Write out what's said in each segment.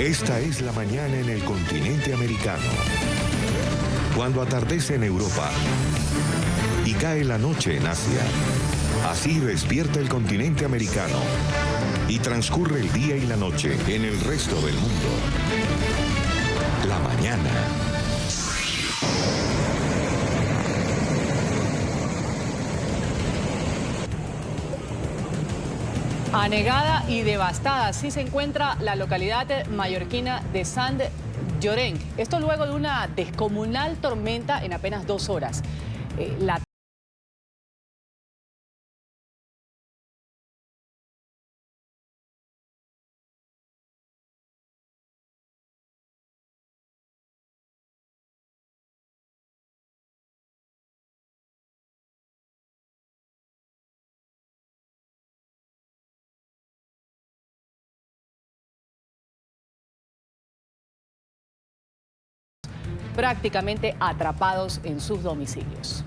Esta es la mañana en el continente americano. Cuando atardece en Europa y cae la noche en Asia. Así despierta el continente americano y transcurre el día y la noche en el resto del mundo. La mañana. Anegada y devastada, así se encuentra la localidad mallorquina de Sant Llorenç. Esto luego de una descomunal tormenta en apenas 2 horas. Prácticamente atrapados en sus domicilios.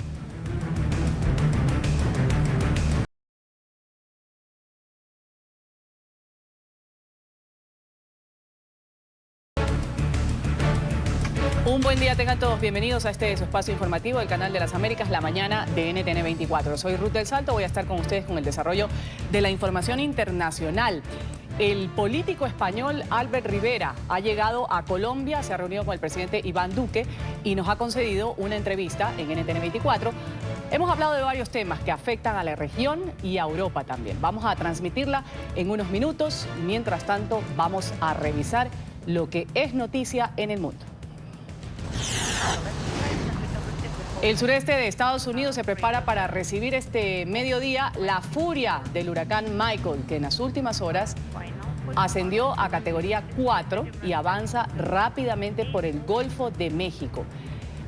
Un buen día tengan todos, bienvenidos a este su espacio informativo del Canal de las Américas, la mañana de NTN 24. Soy Ruth del Salto, voy a estar con ustedes con el desarrollo de la información internacional. El político español Albert Rivera ha llegado a Colombia, se ha reunido con el presidente Iván Duque y nos ha concedido una entrevista en NTN 24. Hemos hablado de varios temas que afectan a la región y a Europa también. Vamos a transmitirla en unos minutos. Mientras tanto, vamos a revisar lo que es noticia en el mundo. El sureste de Estados Unidos se prepara para recibir este mediodía la furia del huracán Michael, que en las últimas horas ascendió a categoría 4 y avanza rápidamente por el Golfo de México.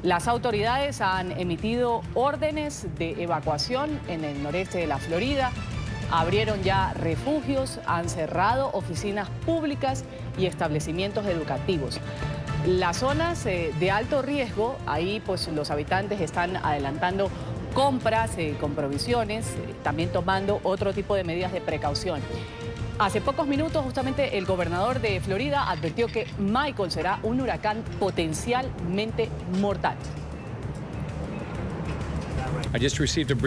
Las autoridades han emitido órdenes de evacuación en el noreste de la Florida, abrieron ya refugios, han cerrado oficinas públicas y establecimientos educativos. Las zonas de alto riesgo, ahí pues los habitantes están adelantando compras con provisiones, también tomando otro tipo de medidas de precaución. Hace pocos minutos justamente el gobernador de Florida advirtió que Michael será un huracán potencialmente mortal.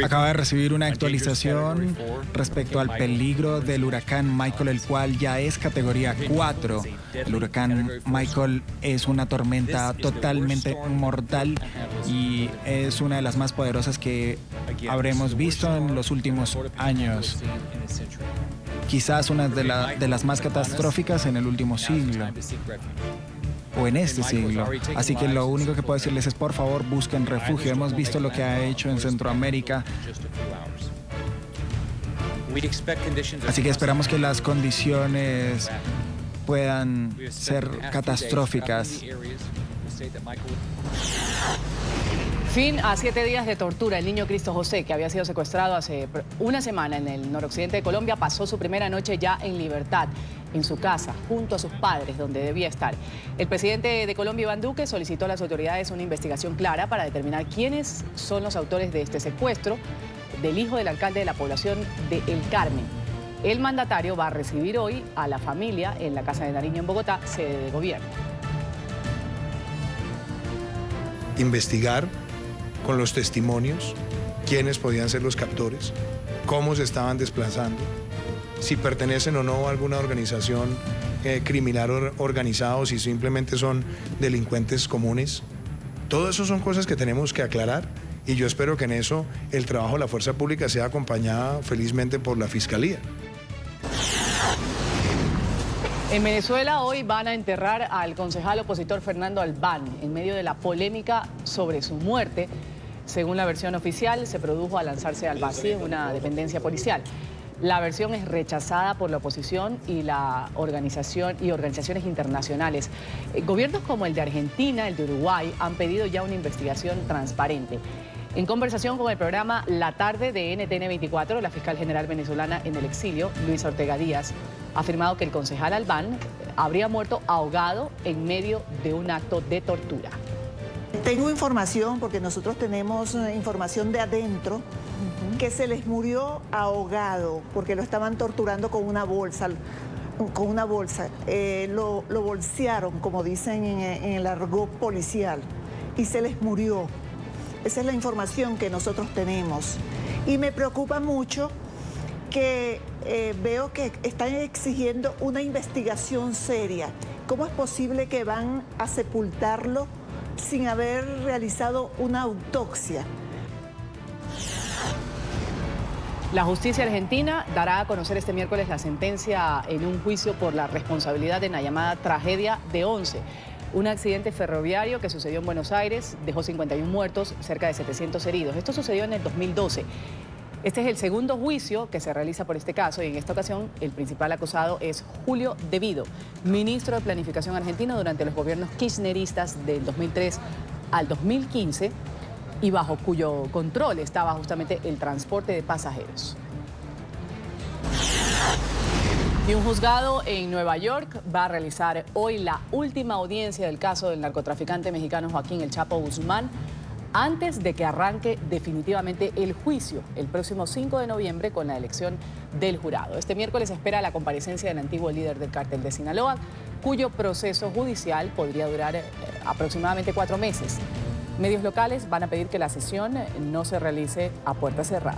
Acaba de recibir una actualización respecto al peligro del huracán Michael, el cual ya es categoría 4. El huracán Michael es una tormenta totalmente mortal y es una de las más poderosas que habremos visto en los últimos años. Quizás una de las más catastróficas en el último siglo. O en este siglo. Así que lo único que puedo decirles es, por favor, busquen refugio. Hemos visto lo que ha hecho en Centroamérica. Así que esperamos que las condiciones puedan ser catastróficas. Fin a 7 días de tortura. El niño Cristo José, que había sido secuestrado hace una semana en el noroccidente de Colombia, pasó su primera noche ya en libertad, en su casa, junto a sus padres, donde debía estar. El presidente de Colombia, Iván Duque, solicitó a las autoridades una investigación clara para determinar quiénes son los autores de este secuestro del hijo del alcalde de la población de El Carmen. El mandatario va a recibir hoy a la familia en la Casa de Nariño en Bogotá, sede de gobierno. Investigar con los testimonios quiénes podían ser los captores, cómo se estaban desplazando, si pertenecen o no a alguna organización criminal organizada o si simplemente son delincuentes comunes. Todo eso son cosas que tenemos que aclarar y yo espero que en eso el trabajo de la fuerza pública sea acompañada felizmente por la Fiscalía. En Venezuela hoy van a enterrar al concejal opositor Fernando Albán en medio de la polémica sobre su muerte. Según la versión oficial, se produjo al lanzarse al vacío en una dependencia policial. La versión es rechazada por la oposición y organizaciones internacionales. Gobiernos como el de Argentina, el de Uruguay, han pedido ya una investigación transparente. En conversación con el programa La Tarde de NTN 24, la fiscal general venezolana en el exilio, Luisa Ortega Díaz, ha afirmado que el concejal Albán habría muerto ahogado en medio de un acto de tortura. Tengo información, porque nosotros tenemos información de adentro, que se les murió ahogado porque lo estaban torturando con una bolsa. con una bolsa. Lo bolsearon, como dicen en el argot policial, y se les murió. Esa es la información que nosotros tenemos. Y me preocupa mucho que veo que están exigiendo una investigación seria. ¿Cómo es posible que van a sepultarlo sin haber realizado una autopsia? La justicia argentina dará a conocer este miércoles la sentencia en un juicio por la responsabilidad en la llamada tragedia de Once. Un accidente ferroviario que sucedió en Buenos Aires dejó 51 muertos, cerca de 700 heridos. Esto sucedió en el 2012. Este es el segundo juicio que se realiza por este caso y en esta ocasión el principal acusado es Julio De Vido, ministro de Planificación argentino durante los gobiernos kirchneristas del 2003 al 2015 y bajo cuyo control estaba justamente el transporte de pasajeros. Y un juzgado en Nueva York va a realizar hoy la última audiencia del caso del narcotraficante mexicano Joaquín El Chapo Guzmán antes de que arranque definitivamente el juicio el próximo 5 de noviembre con la elección del jurado. Este miércoles se espera la comparecencia del antiguo líder del cártel de Sinaloa, cuyo proceso judicial podría durar aproximadamente 4 meses. Medios locales van a pedir que la sesión no se realice a puerta cerrada.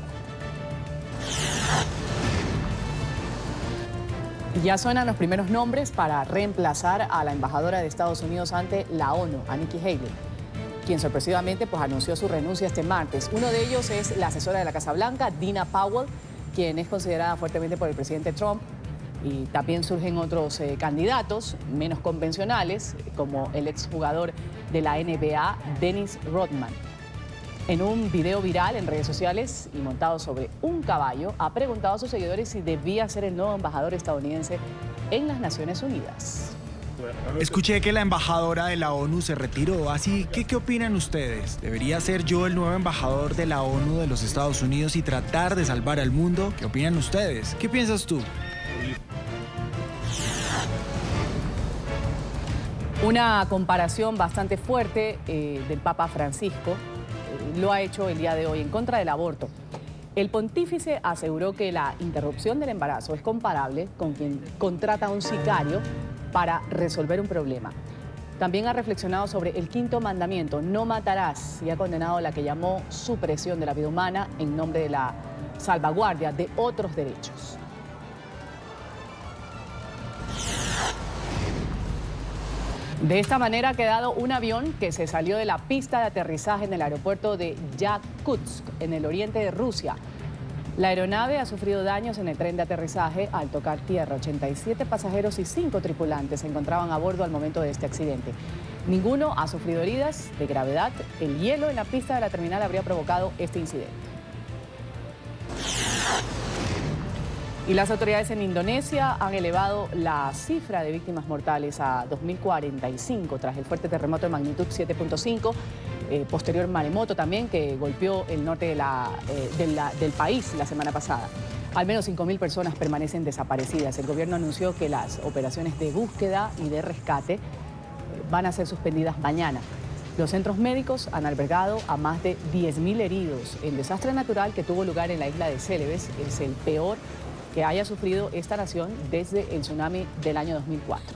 Ya suenan los primeros nombres para reemplazar a la embajadora de Estados Unidos ante la ONU, a Nikki Haley, quien sorpresivamente anunció su renuncia este martes. Uno de ellos es la asesora de la Casa Blanca, Dina Powell, quien es considerada fuertemente por el presidente Trump. Y también surgen otros candidatos menos convencionales, como el exjugador de la NBA, Dennis Rodman. En un video viral en redes sociales y montado sobre un caballo, ha preguntado a sus seguidores si debía ser el nuevo embajador estadounidense en las Naciones Unidas. Escuché que la embajadora de la ONU se retiró, así que ¿qué opinan ustedes? ¿Debería ser yo el nuevo embajador de la ONU de los Estados Unidos y tratar de salvar al mundo? ¿Qué opinan ustedes? ¿Qué piensas tú? Una comparación bastante fuerte del Papa Francisco lo ha hecho el día de hoy en contra del aborto. El pontífice aseguró que la interrupción del embarazo es comparable con quien contrata a un sicario para resolver un problema. También ha reflexionado sobre el quinto mandamiento, no matarás, y ha condenado la que llamó supresión de la vida humana en nombre de la salvaguardia de otros derechos. De esta manera ha quedado un avión que se salió de la pista de aterrizaje en el aeropuerto de Yakutsk, en el oriente de Rusia. La aeronave ha sufrido daños en el tren de aterrizaje al tocar tierra. 87 pasajeros y 5 tripulantes se encontraban a bordo al momento de este accidente. Ninguno ha sufrido heridas de gravedad. El hielo en la pista de la terminal habría provocado este incidente. Y las autoridades en Indonesia han elevado la cifra de víctimas mortales a 2.045 tras el fuerte terremoto de magnitud 7.5, posterior maremoto también que golpeó el norte del país la semana pasada. Al menos 5.000 personas permanecen desaparecidas. El gobierno anunció que las operaciones de búsqueda y de rescate van a ser suspendidas mañana. Los centros médicos han albergado a más de 10.000 heridos. El desastre natural que tuvo lugar en la isla de Celebes es el peor que haya sufrido esta nación desde el tsunami del año 2004.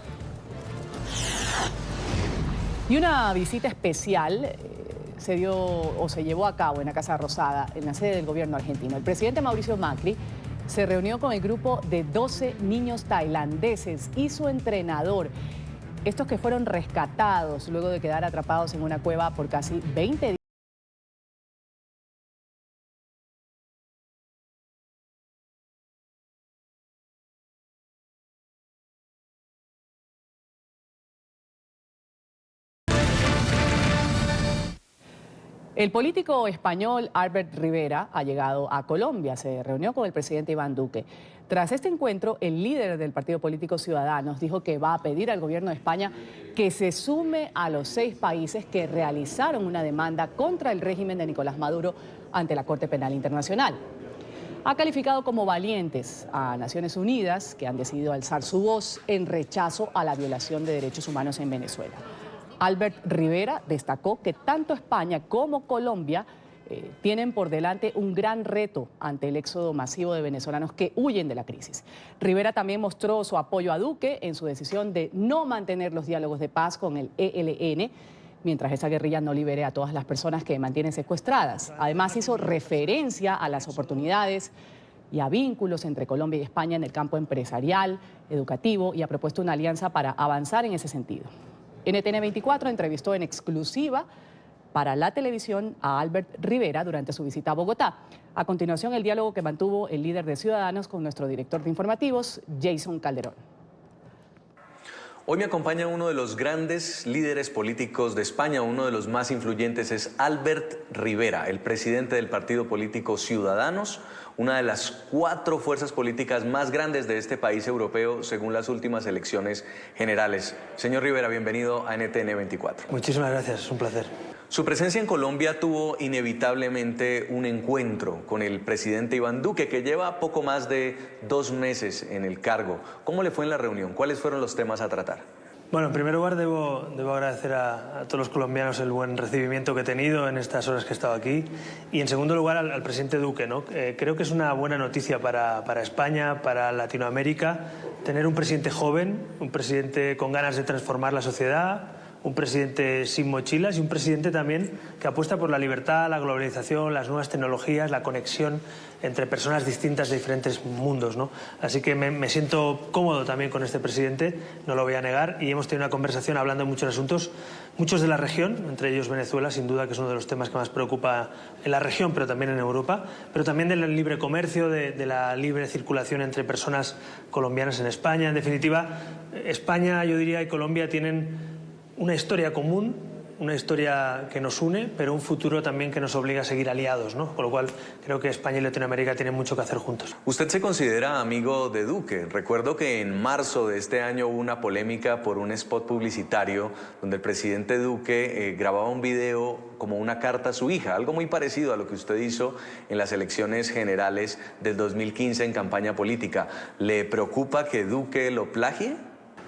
Y una visita especial se llevó a cabo en la Casa Rosada, en la sede del gobierno argentino. El presidente Mauricio Macri se reunió con el grupo de 12 niños tailandeses y su entrenador. Estos que fueron rescatados luego de quedar atrapados en una cueva por casi 20 días. El político español Albert Rivera ha llegado a Colombia, se reunió con el presidente Iván Duque. Tras este encuentro, el líder del partido político Ciudadanos dijo que va a pedir al gobierno de España que se sume a los 6 países que realizaron una demanda contra el régimen de Nicolás Maduro ante la Corte Penal Internacional. Ha calificado como valientes a Naciones Unidas, que han decidido alzar su voz en rechazo a la violación de derechos humanos en Venezuela. Albert Rivera destacó que tanto España como Colombia tienen por delante un gran reto ante el éxodo masivo de venezolanos que huyen de la crisis. Rivera también mostró su apoyo a Duque en su decisión de no mantener los diálogos de paz con el ELN, mientras esa guerrilla no libere a todas las personas que mantienen secuestradas. Además, hizo referencia a las oportunidades y a vínculos entre Colombia y España en el campo empresarial, educativo, y ha propuesto una alianza para avanzar en ese sentido. NTN 24 entrevistó en exclusiva para la televisión a Albert Rivera durante su visita a Bogotá. A continuación, el diálogo que mantuvo el líder de Ciudadanos con nuestro director de informativos, Jason Calderón. Hoy me acompaña uno de los grandes líderes políticos de España, uno de los más influyentes, es Albert Rivera, el presidente del partido político Ciudadanos, una de las 4 fuerzas políticas más grandes de este país europeo según las últimas elecciones generales. Señor Rivera, bienvenido a NTN 24. Muchísimas gracias, es un placer. Su presencia en Colombia tuvo inevitablemente un encuentro con el presidente Iván Duque, que lleva poco más de 2 meses en el cargo. ¿Cómo le fue en la reunión? ¿Cuáles fueron los temas a tratar? Bueno, en primer lugar debo agradecer a todos los colombianos el buen recibimiento que he tenido en estas horas que he estado aquí. Y en segundo lugar al presidente Duque, ¿no? Creo que es una buena noticia para España, para Latinoamérica, tener un presidente joven, un presidente con ganas de transformar la sociedad, un presidente sin mochilas y un presidente también que apuesta por la libertad, la globalización, las nuevas tecnologías, la conexión entre personas distintas de diferentes mundos, ¿no? Así que me siento cómodo también con este presidente, no lo voy a negar, y hemos tenido una conversación hablando de muchos asuntos, muchos de la región, entre ellos Venezuela, sin duda que es uno de los temas que más preocupa en la región, pero también en Europa, pero también del libre comercio, de la libre circulación entre personas colombianas en España. En definitiva, España, yo diría, y Colombia tienen una historia común, una historia que nos une, pero un futuro también que nos obliga a seguir aliados, ¿no? Con lo cual creo que España y Latinoamérica tienen mucho que hacer juntos. Usted se considera amigo de Duque. Recuerdo que en marzo de este año hubo una polémica por un spot publicitario donde el presidente Duque grababa un video como una carta a su hija, algo muy parecido a lo que usted hizo en las elecciones generales del 2015 en campaña política. ¿Le preocupa que Duque lo plagie?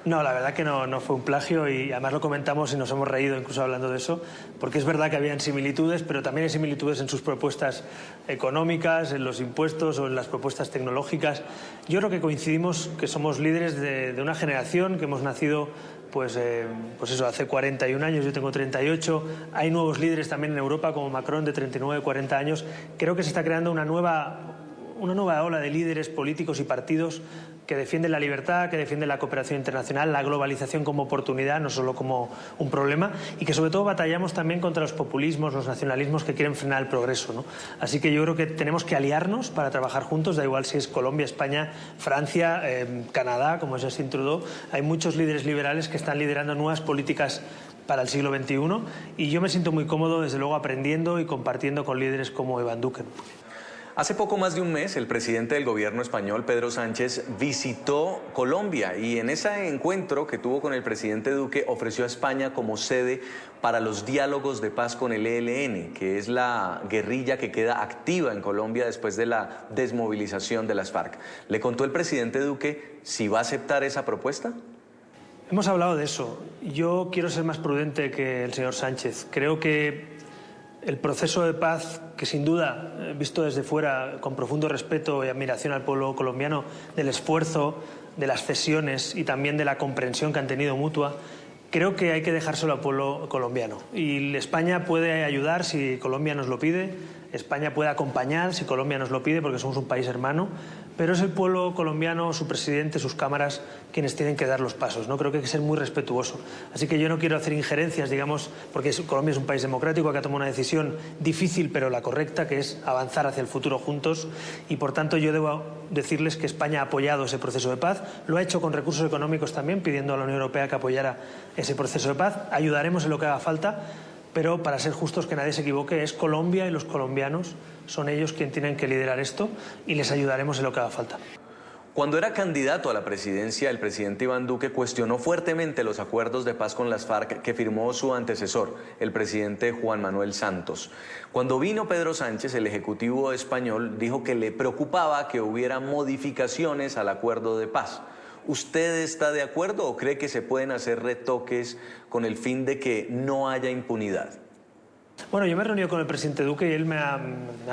No, la verdad que no fue un plagio, y además lo comentamos y nos hemos reído incluso hablando de eso, porque es verdad que habían similitudes, pero también hay similitudes en sus propuestas económicas, en los impuestos o en las propuestas tecnológicas. Yo creo que coincidimos que somos líderes de una generación que hemos nacido pues eso, hace 41 años, yo tengo 38, hay nuevos líderes también en Europa como Macron de 39, 40 años. Creo que se está creando una nueva ola de líderes políticos y partidos que defienden la libertad, que defienden la cooperación internacional, la globalización como oportunidad, no solo como un problema, y que sobre todo batallamos también contra los populismos, los nacionalismos que quieren frenar el progreso, ¿no? Así que yo creo que tenemos que aliarnos para trabajar juntos, da igual si es Colombia, España, Francia, Canadá, como es Justin Trudeau. Hay muchos líderes liberales que están liderando nuevas políticas para el siglo XXI, y yo me siento muy cómodo, desde luego, aprendiendo y compartiendo con líderes como Iván Duque. Hace poco más de un mes, el presidente del gobierno español, Pedro Sánchez, visitó Colombia y en ese encuentro que tuvo con el presidente Duque ofreció a España como sede para los diálogos de paz con el ELN, que es la guerrilla que queda activa en Colombia después de la desmovilización de las FARC. ¿Le contó el presidente Duque si va a aceptar esa propuesta? Hemos hablado de eso. Yo quiero ser más prudente que el señor Sánchez. Creo que el proceso de paz, que sin duda, visto desde fuera, con profundo respeto y admiración al pueblo colombiano, del esfuerzo, de las cesiones y también de la comprensión que han tenido mutua, creo que hay que dejárselo al pueblo colombiano. Y España puede ayudar si Colombia nos lo pide, España puede acompañar si Colombia nos lo pide, porque somos un país hermano, pero es el pueblo colombiano, su presidente, sus cámaras, quienes tienen que dar los pasos, ¿no? Creo que hay que ser muy respetuoso. Así que yo no quiero hacer injerencias, digamos, porque Colombia es un país democrático que ha tomado una decisión difícil, pero la correcta, que es avanzar hacia el futuro juntos, y por tanto yo debo decirles que España ha apoyado ese proceso de paz, lo ha hecho con recursos económicos también, pidiendo a la Unión Europea que apoyara ese proceso de paz. Ayudaremos en lo que haga falta, pero para ser justos, que nadie se equivoque, es Colombia y los colombianos son ellos quienes tienen que liderar esto, y les ayudaremos en lo que haga falta. Cuando era candidato a la presidencia, el presidente Iván Duque cuestionó fuertemente los acuerdos de paz con las FARC que firmó su antecesor, el presidente Juan Manuel Santos. Cuando vino Pedro Sánchez, el ejecutivo español dijo que le preocupaba que hubiera modificaciones al acuerdo de paz. ¿Usted está de acuerdo o cree que se pueden hacer retoques con el fin de que no haya impunidad? Bueno, yo me he reunido con el presidente Duque y él me ha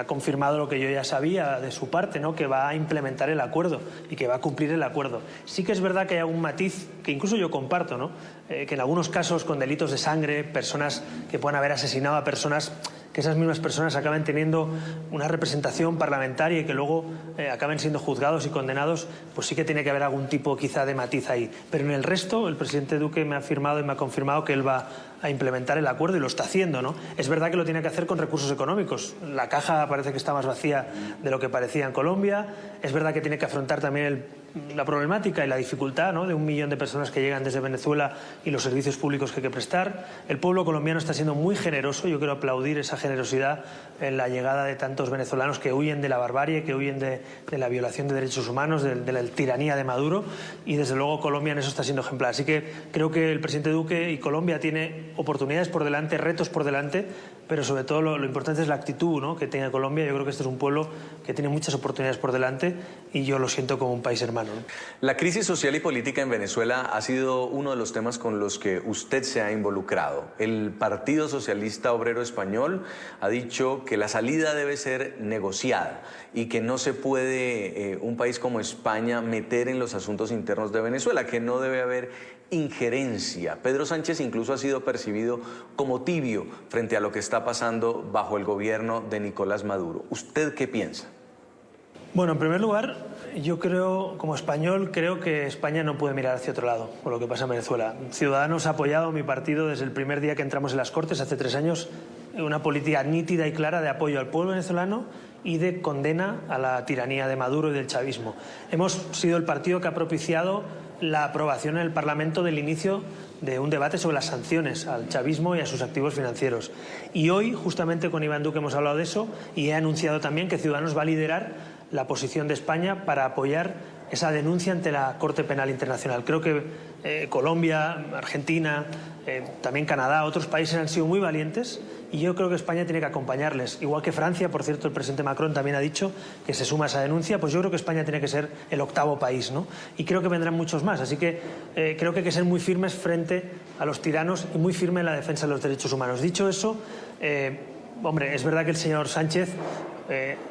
confirmado lo que yo ya sabía de su parte, ¿no? Que va a implementar el acuerdo y que va a cumplir el acuerdo. Sí que es verdad que hay algún matiz que incluso yo comparto, ¿no? Que en algunos casos con delitos de sangre, personas que puedan haber asesinado a personas, que esas mismas personas acaben teniendo una representación parlamentaria y que luego acaben siendo juzgados y condenados, pues sí que tiene que haber algún tipo quizá de matiz ahí. Pero en el resto, el presidente Duque me ha afirmado y me ha confirmado que él va a implementar el acuerdo y lo está haciendo, ¿no? Es verdad que lo tiene que hacer con recursos económicos. La caja parece que está más vacía de lo que parecía en Colombia. Es verdad que tiene que afrontar también la problemática y la dificultad, ¿no? De 1 millón de personas que llegan desde Venezuela y los servicios públicos que hay que prestar. El pueblo colombiano está siendo muy generoso. Yo quiero aplaudir esa generosidad en la llegada de tantos venezolanos que huyen de la barbarie, que huyen de la violación de derechos humanos, de la tiranía de Maduro, y desde luego Colombia en eso está siendo ejemplar. Así que creo que el presidente Duque y Colombia tiene oportunidades por delante, retos por delante, pero sobre todo lo importante es la actitud, ¿no? Que tenga Colombia. Yo creo que este es un pueblo que tiene muchas oportunidades por delante y yo lo siento como un país hermano, ¿no? La crisis social y política en Venezuela ha sido uno de los temas con los que usted se ha involucrado. El Partido Socialista Obrero Español ha dicho que la salida debe ser negociada y que no se puede un país como España meter en los asuntos internos de Venezuela, que no debe haber injerencia. Pedro Sánchez incluso ha sido percibido como tibio frente a lo que está pasando bajo el gobierno de Nicolás Maduro. ¿Usted qué piensa? Bueno, en primer lugar, yo creo, como español, creo que España no puede mirar hacia otro lado por lo que pasa en Venezuela. Ciudadanos ha apoyado a mi partido desde el primer día que entramos en las Cortes, hace 3 años, una política nítida y clara de apoyo al pueblo venezolano y de condena a la tiranía de Maduro y del chavismo. Hemos sido el partido que ha propiciado la aprobación en el Parlamento del inicio de un debate sobre las sanciones al chavismo y a sus activos financieros. Y hoy, justamente con Iván Duque, hemos hablado de eso y he anunciado también que Ciudadanos va a liderar la posición de España para apoyar esa denuncia ante la Corte Penal Internacional. Creo que Colombia, Argentina, también Canadá, otros países han sido muy valientes y yo creo que España tiene que acompañarles. Igual que Francia, por cierto, el presidente Macron también ha dicho que se suma a esa denuncia, pues yo creo que España tiene que ser el 8º país, ¿no? Y creo que vendrán muchos más. Así que creo que hay que ser muy firmes frente a los tiranos y muy firme en la defensa de los derechos humanos. Dicho eso, hombre, es verdad que el señor Sánchez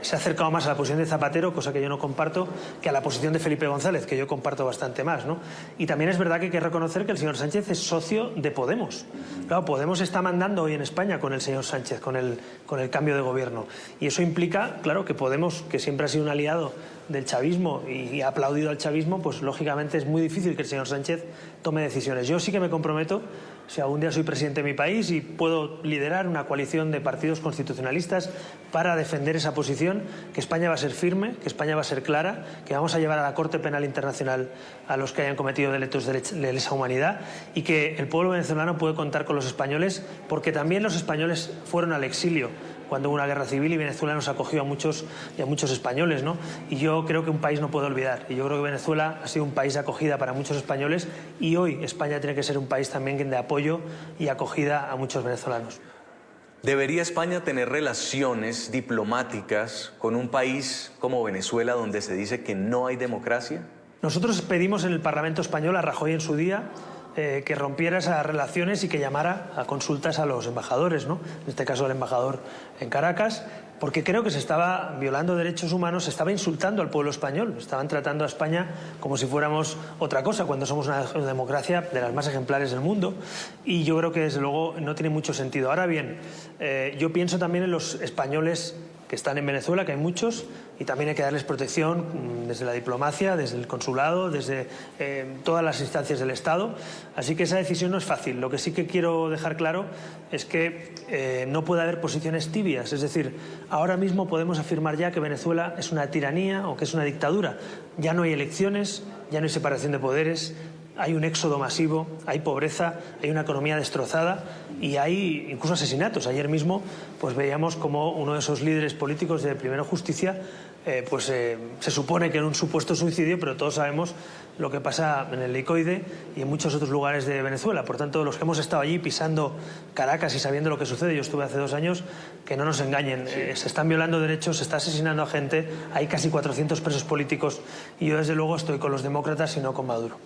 se ha acercado más a la posición de Zapatero, cosa que yo no comparto, que a la posición de Felipe González, que yo comparto bastante más, ¿no? Y también es verdad que hay que reconocer que el señor Sánchez es socio de Podemos. Claro, Podemos está mandando hoy en España con el señor Sánchez, con el cambio de gobierno. Y eso implica, claro, que Podemos, que siempre ha sido un aliado del chavismo y ha aplaudido al chavismo, pues lógicamente es muy difícil que el señor Sánchez tome decisiones. Yo sí que me comprometo, si algún día soy presidente de mi país y puedo liderar una coalición de partidos constitucionalistas para defender esa posición, que España va a ser firme, que España va a ser clara, que vamos a llevar a la Corte Penal Internacional a los que hayan cometido delitos de lesa humanidad y que el pueblo venezolano puede contar con los españoles porque también los españoles fueron al exilio cuando hubo una guerra civil y Venezuela nos acogió a muchos españoles, ¿no? Y yo creo que un país no puede olvidar. Y yo creo que Venezuela ha sido un país de acogida para muchos españoles y hoy España tiene que ser un país también de apoyo y acogida a muchos venezolanos. ¿Debería España tener relaciones diplomáticas con un país como Venezuela donde se dice que no hay democracia? Nosotros pedimos en el Parlamento español a Rajoy en su día que rompiera esas relaciones y que llamara a consultas a los embajadores, ¿no? En este caso al embajador en Caracas, porque creo que se estaba violando derechos humanos, se estaba insultando al pueblo español, estaban tratando a España como si fuéramos otra cosa, cuando somos una democracia de las más ejemplares del mundo, y yo creo que desde luego no tiene mucho sentido. Ahora bien, yo pienso también en los españoles que están en Venezuela, que hay muchos, y también hay que darles protección desde la diplomacia, desde el consulado, desde todas las instancias del Estado. Así que esa decisión no es fácil. Lo que sí que quiero dejar claro es que no puede haber posiciones tibias. Es decir, ahora mismo podemos afirmar ya que Venezuela es una tiranía o que es una dictadura. Ya no hay elecciones, ya no hay separación de poderes, hay un éxodo masivo, hay pobreza, hay una economía destrozada y hay incluso asesinatos. Ayer mismo pues veíamos como uno de esos líderes políticos de Primero Justicia se supone que era un supuesto suicidio, pero todos sabemos lo que pasa en el Licoide y en muchos otros lugares de Venezuela. Por tanto, los que hemos estado allí pisando Caracas y sabiendo lo que sucede, yo estuve hace 2 años, que no nos engañen. Se están violando derechos, se está asesinando a gente, hay casi 400 presos políticos y yo desde luego estoy con los demócratas y no con Maduro.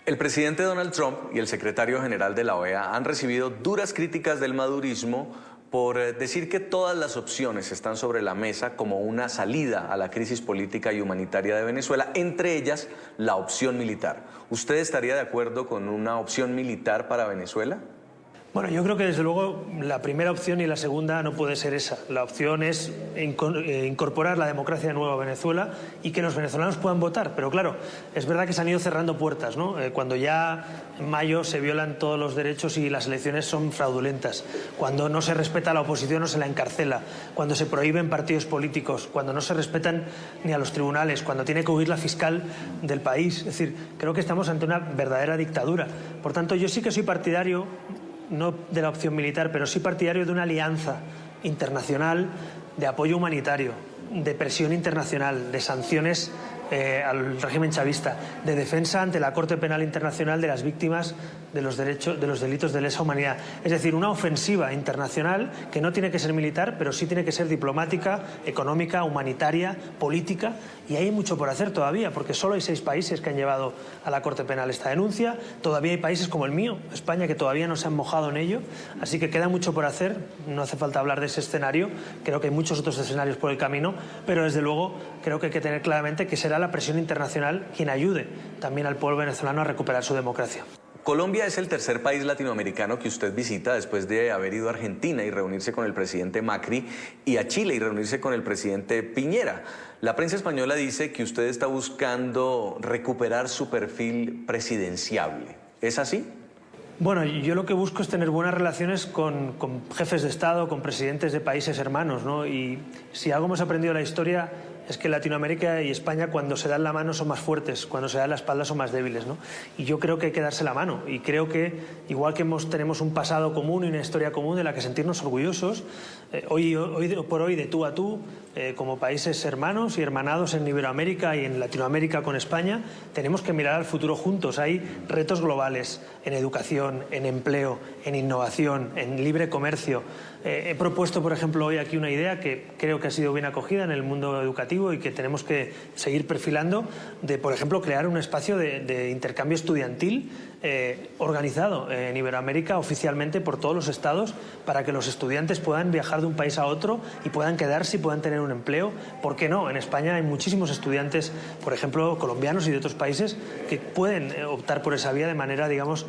El presidente Donald Trump y el secretario general de la OEA han recibido duras críticas del madurismo por decir que todas las opciones están sobre la mesa como una salida a la crisis política y humanitaria de Venezuela, entre ellas la opción militar. ¿Usted estaría de acuerdo con una opción militar para Venezuela? Bueno, yo creo que desde luego la primera opción y la segunda no puede ser esa. La opción es incorporar la democracia de nuevo a Venezuela y que los venezolanos puedan votar. Pero claro, es verdad que se han ido cerrando puertas, ¿no? Cuando ya en mayo se violan todos los derechos y las elecciones son fraudulentas, cuando no se respeta a la oposición o se la encarcela, cuando se prohíben partidos políticos, cuando no se respetan ni a los tribunales, cuando tiene que huir la fiscal del país. Es decir, creo que estamos ante una verdadera dictadura. Por tanto, yo sí que soy partidario, no de la opción militar, pero sí partidario de una alianza internacional de apoyo humanitario, de presión internacional, de sanciones al régimen chavista, de defensa ante la Corte Penal Internacional de las víctimas de los delitos de lesa humanidad. Es decir, una ofensiva internacional que no tiene que ser militar, pero sí tiene que ser diplomática, económica, humanitaria, política, y hay mucho por hacer todavía, porque solo hay 6 países que han llevado a la Corte Penal esta denuncia. Todavía hay países como el mío, España, que todavía no se han mojado en ello, así que queda mucho por hacer. No hace falta hablar de ese escenario, creo que hay muchos otros escenarios por el camino, pero desde luego creo que hay que tener claramente que será la presión internacional quien ayude también al pueblo venezolano a recuperar su democracia. Colombia es el tercer país latinoamericano que usted visita después de haber ido a Argentina y reunirse con el presidente Macri, y a Chile y reunirse con el presidente Piñera. La prensa española dice que usted está buscando recuperar su perfil presidenciable. ¿Es así? Bueno, yo lo que busco es tener buenas relaciones con jefes de Estado, con presidentes de países hermanos, ¿no? Y si algo hemos aprendido de la historia es que Latinoamérica y España, cuando se dan la mano, son más fuertes, cuando se dan la espalda son más débiles, ¿no? Y yo creo que hay que darse la mano, y creo que igual que tenemos un pasado común y una historia común de la que sentirnos orgullosos, hoy por hoy, de tú a tú, como países hermanos y hermanados en Iberoamérica y en Latinoamérica con España, tenemos que mirar al futuro juntos. Hay retos globales en educación, en empleo, en innovación, en libre comercio. He propuesto, por ejemplo, hoy aquí una idea que creo que ha sido bien acogida en el mundo educativo y que tenemos que seguir perfilando, de, por ejemplo, crear un espacio de intercambio estudiantil organizado en Iberoamérica oficialmente por todos los estados, para que los estudiantes puedan viajar de un país a otro y puedan quedarse y puedan tener un empleo. ¿Por qué no? En España hay muchísimos estudiantes, por ejemplo, colombianos y de otros países, que pueden optar por esa vía de manera, digamos,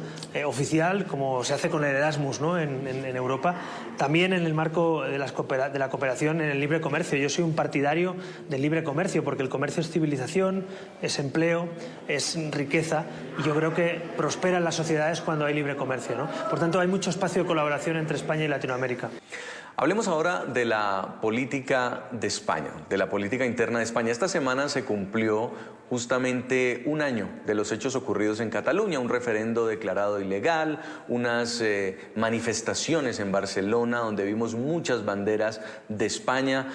oficial, como se hace con el Erasmus, ¿no? en Europa. También en el marco de la cooperación en el libre comercio. Yo soy un partidario del libre comercio, porque el comercio es civilización, es empleo, es riqueza, y yo creo que prosperan las sociedades cuando hay libre comercio, ¿no? Por tanto, hay mucho espacio de colaboración entre España y Latinoamérica. Hablemos ahora de la política de España, de la política interna de España. Esta semana se cumplió justamente un año de los hechos ocurridos en Cataluña, un referendo declarado ilegal, unas manifestaciones en Barcelona donde vimos muchas banderas de España.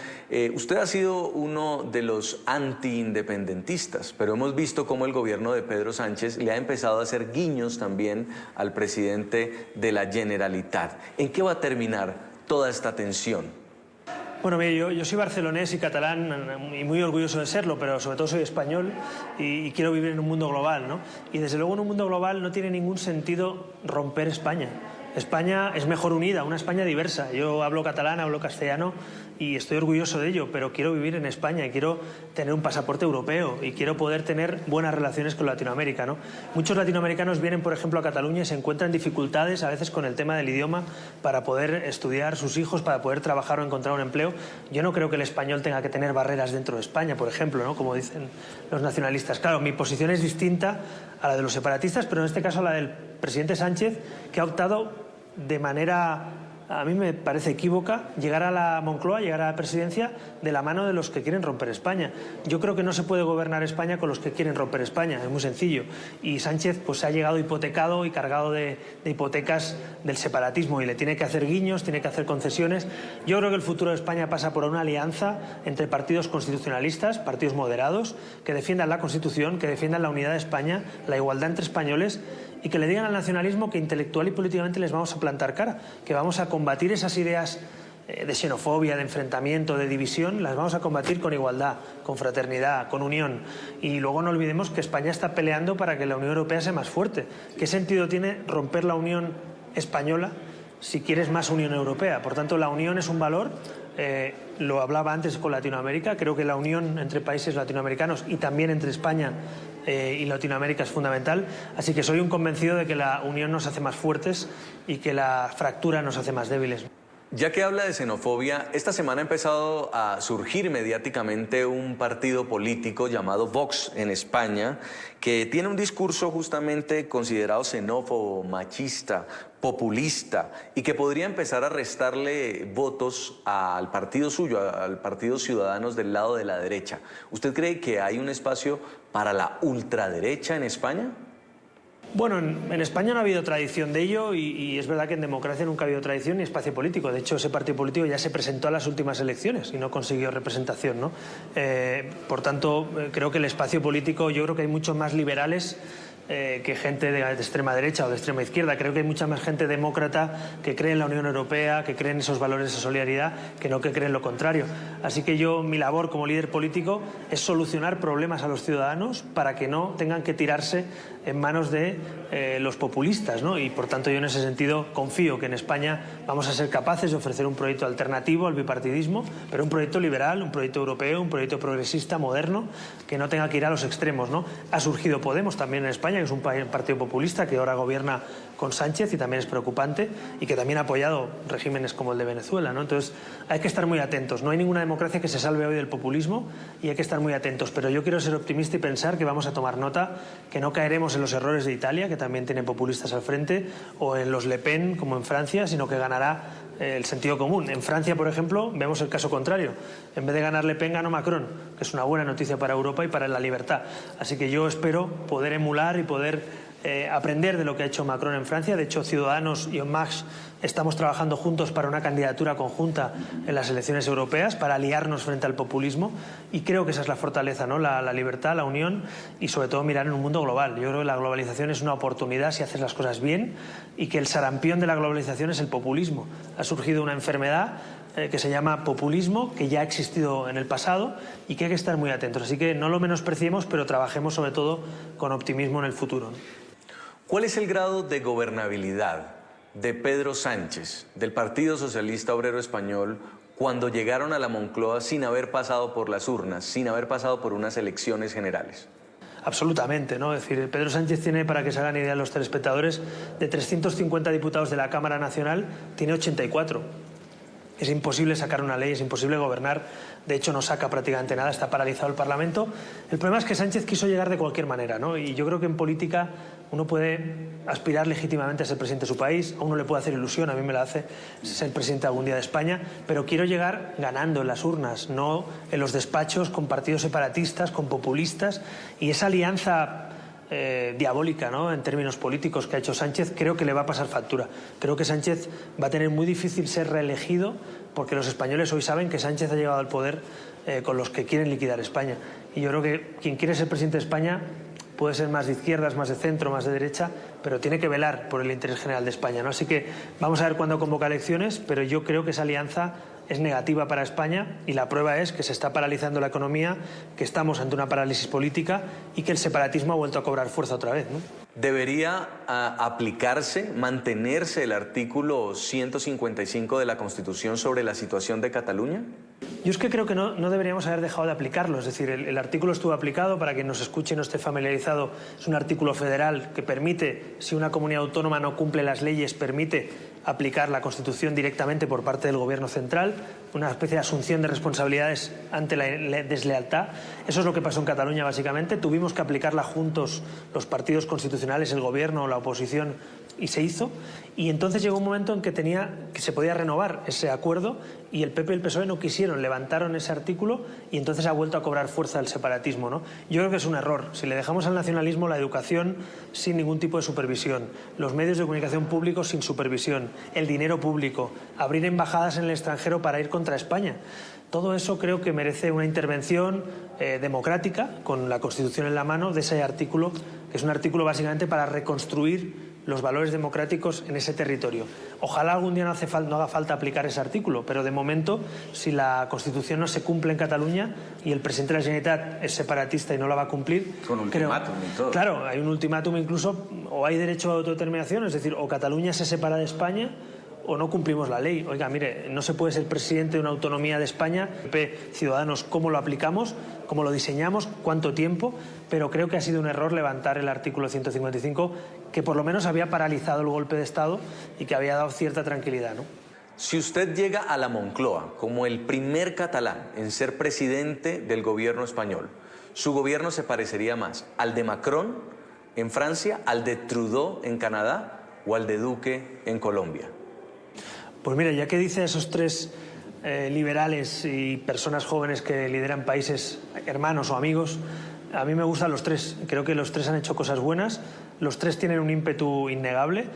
Usted ha sido uno de los anti-independentistas, pero hemos visto cómo el gobierno de Pedro Sánchez le ha empezado a hacer guiños también al presidente de la Generalitat. ¿En qué va a terminar toda esta tensión? Bueno, mire, yo soy barcelonés y catalán y muy orgulloso de serlo, pero sobre todo soy español y quiero vivir en un mundo global, ¿no? Y desde luego en un mundo global no tiene ningún sentido romper España. España es mejor unida, una España diversa. Yo hablo catalán, hablo castellano y estoy orgulloso de ello, pero quiero vivir en España y quiero tener un pasaporte europeo y quiero poder tener buenas relaciones con Latinoamérica, ¿no? Muchos latinoamericanos vienen, por ejemplo, a Cataluña y se encuentran dificultades a veces con el tema del idioma para poder estudiar sus hijos, para poder trabajar o encontrar un empleo. Yo no creo que el español tenga que tener barreras dentro de España, por ejemplo, ¿no? Como dicen los nacionalistas. Claro, mi posición es distinta a la de los separatistas, pero en este caso a la del presidente Sánchez, que ha optado de manera, a mí me parece equívoca, llegar a la Moncloa, llegar a la presidencia de la mano de los que quieren romper España. Yo creo que no se puede gobernar España con los que quieren romper España, es muy sencillo. Y Sánchez pues se ha llegado hipotecado y cargado de hipotecas del separatismo y le tiene que hacer guiños, tiene que hacer concesiones. Yo creo que el futuro de España pasa por una alianza entre partidos constitucionalistas, partidos moderados, que defiendan la Constitución, que defiendan la unidad de España, la igualdad entre españoles, y que le digan al nacionalismo que intelectual y políticamente les vamos a plantar cara, que vamos a combatir esas ideas de xenofobia, de enfrentamiento, de división, las vamos a combatir con igualdad, con fraternidad, con unión. Y luego no olvidemos que España está peleando para que la Unión Europea sea más fuerte. ¿Qué sentido tiene romper la Unión Española si quieres más Unión Europea. Por tanto, la unión es un valor. Lo hablaba antes con Latinoamérica. Creo que la unión entre países latinoamericanos y también entre España y Latinoamérica es fundamental. Así que soy un convencido de que la unión nos hace más fuertes y que la fractura nos hace más débiles. Ya que habla de xenofobia, esta semana ha empezado a surgir mediáticamente un partido político llamado Vox en España, que tiene un discurso justamente considerado xenófobo, machista, populista, y que podría empezar a restarle votos al partido suyo, al partido Ciudadanos del lado de la derecha. ¿Usted cree que hay un espacio para la ultraderecha en España? Bueno, en España no ha habido tradición de ello y es verdad que en democracia nunca ha habido tradición ni espacio político. De hecho, ese partido político ya se presentó a las últimas elecciones y no consiguió representación, ¿no? Por tanto, creo que el espacio político, yo creo que hay muchos más liberales que gente de extrema derecha o de extrema izquierda. Creo que hay mucha más gente demócrata que cree en la Unión Europea, que cree en esos valores de solidaridad, que no que cree en lo contrario. Así que mi labor como líder político es solucionar problemas a los ciudadanos para que no tengan que tirarse en manos de los populistas, ¿no? Y por tanto yo en ese sentido confío que en España vamos a ser capaces de ofrecer un proyecto alternativo al bipartidismo, pero un proyecto liberal, un proyecto europeo, un proyecto progresista, moderno, que no tenga que ir a los extremos, ¿no? Ha surgido Podemos también en España, que es un partido populista que ahora gobierna con Sánchez y también es preocupante y que también ha apoyado regímenes como el de Venezuela, ¿no? Entonces hay que estar muy atentos. No hay ninguna democracia que se salve hoy del populismo y hay que estar muy atentos. Pero yo quiero ser optimista y pensar que vamos a tomar nota, que no caeremos en los errores de Italia, que también tiene populistas al frente, o en los Le Pen, como en Francia, sino que ganará el sentido común. En Francia, por ejemplo, vemos el caso contrario. En vez de ganar Le Pen, ganó Macron, que es una buena noticia para Europa y para la libertad. Así que yo espero poder emular y poder aprender de lo que ha hecho Macron en Francia. De hecho, Ciudadanos y En Marche estamos trabajando juntos para una candidatura conjunta en las elecciones europeas, para aliarnos frente al populismo, y creo que esa es la fortaleza, ¿no? La libertad, la unión y sobre todo mirar en un mundo global. Yo creo que la globalización es una oportunidad si haces las cosas bien y que el sarampión de la globalización es el populismo. Ha surgido una enfermedad que se llama populismo, que ya ha existido en el pasado y que hay que estar muy atentos. Así que no lo menospreciemos, pero trabajemos sobre todo con optimismo en el futuro. ¿Cuál es el grado de gobernabilidad de Pedro Sánchez, del Partido Socialista Obrero Español, cuando llegaron a la Moncloa sin haber pasado por las urnas, sin haber pasado por unas elecciones generales? Absolutamente, ¿no? Es decir, Pedro Sánchez tiene, para que se hagan idea los telespectadores, de 350 diputados de la Cámara Nacional, tiene 84. Es imposible sacar una ley, es imposible gobernar. De hecho, no saca prácticamente nada, está paralizado el Parlamento. El problema es que Sánchez quiso llegar de cualquier manera, ¿no? Y yo creo que en política uno puede aspirar legítimamente a ser presidente de su país, a uno le puede hacer ilusión, a mí me la hace ser presidente algún día de España, pero quiero llegar ganando en las urnas, no en los despachos con partidos separatistas, con populistas, y esa alianza diabólica, ¿no?, en términos políticos que ha hecho Sánchez, creo que le va a pasar factura. Creo que Sánchez va a tener muy difícil ser reelegido porque los españoles hoy saben que Sánchez ha llegado al poder con los que quieren liquidar España. Y yo creo que quien quiere ser presidente de España puede ser más de izquierdas, más de centro, más de derecha, pero tiene que velar por el interés general de España, ¿no? Así que vamos a ver cuándo convoca elecciones, pero yo creo que esa alianza es negativa para España y la prueba es que se está paralizando la economía, que estamos ante una parálisis política y que el separatismo ha vuelto a cobrar fuerza otra vez, ¿no? ¿Debería aplicarse, mantenerse el artículo 155 de la Constitución sobre la situación de Cataluña? Yo es que creo que no deberíamos haber dejado de aplicarlo. Es decir, el artículo estuvo aplicado, para quien nos escuche y no esté familiarizado, es un artículo federal que permite, si una comunidad autónoma no cumple las leyes, permite aplicar la Constitución directamente por parte del Gobierno central, una especie de asunción de responsabilidades ante la deslealtad. Eso es lo que pasó en Cataluña, básicamente. Tuvimos que aplicarla juntos los partidos constitucionales, el Gobierno o la oposición, y se hizo. Y entonces llegó un momento en que se podía renovar ese acuerdo y el PP y el PSOE no quisieron, levantaron ese artículo y entonces ha vuelto a cobrar fuerza el separatismo, ¿no? Yo creo que es un error. Si le dejamos al nacionalismo la educación sin ningún tipo de supervisión, los medios de comunicación públicos sin supervisión, el dinero público, abrir embajadas en el extranjero para ir contra España, todo eso creo que merece una intervención democrática, con la Constitución en la mano, de ese artículo, que es un artículo básicamente para reconstruir los valores democráticos en ese territorio. Ojalá algún día no haga falta aplicar ese artículo, pero de momento, si la Constitución no se cumple en Cataluña y el presidente de la Generalitat es separatista y no la va a cumplir... Con ultimátum y todo. Claro, hay un ultimátum incluso, o hay derecho a autodeterminación, es decir, o Cataluña se separa de España o no cumplimos la ley. Oiga, mire, no se puede ser presidente de una autonomía de España, Ciudadanos, cómo lo aplicamos, cómo lo diseñamos, cuánto tiempo, pero creo que ha sido un error levantar el artículo 155, que por lo menos había paralizado el golpe de Estado y que había dado cierta tranquilidad, ¿no? Si usted llega a la Moncloa como el primer catalán en ser presidente del gobierno español, ¿su gobierno se parecería más al de Macron en Francia, al de Trudeau en Canadá o al de Duque en Colombia? Pues mire, ya que dice esos tres liberales y personas jóvenes que lideran países hermanos o amigos, a mí me gustan los tres. Creo que los tres han hecho cosas buenas, los tres tienen un ímpetu innegable,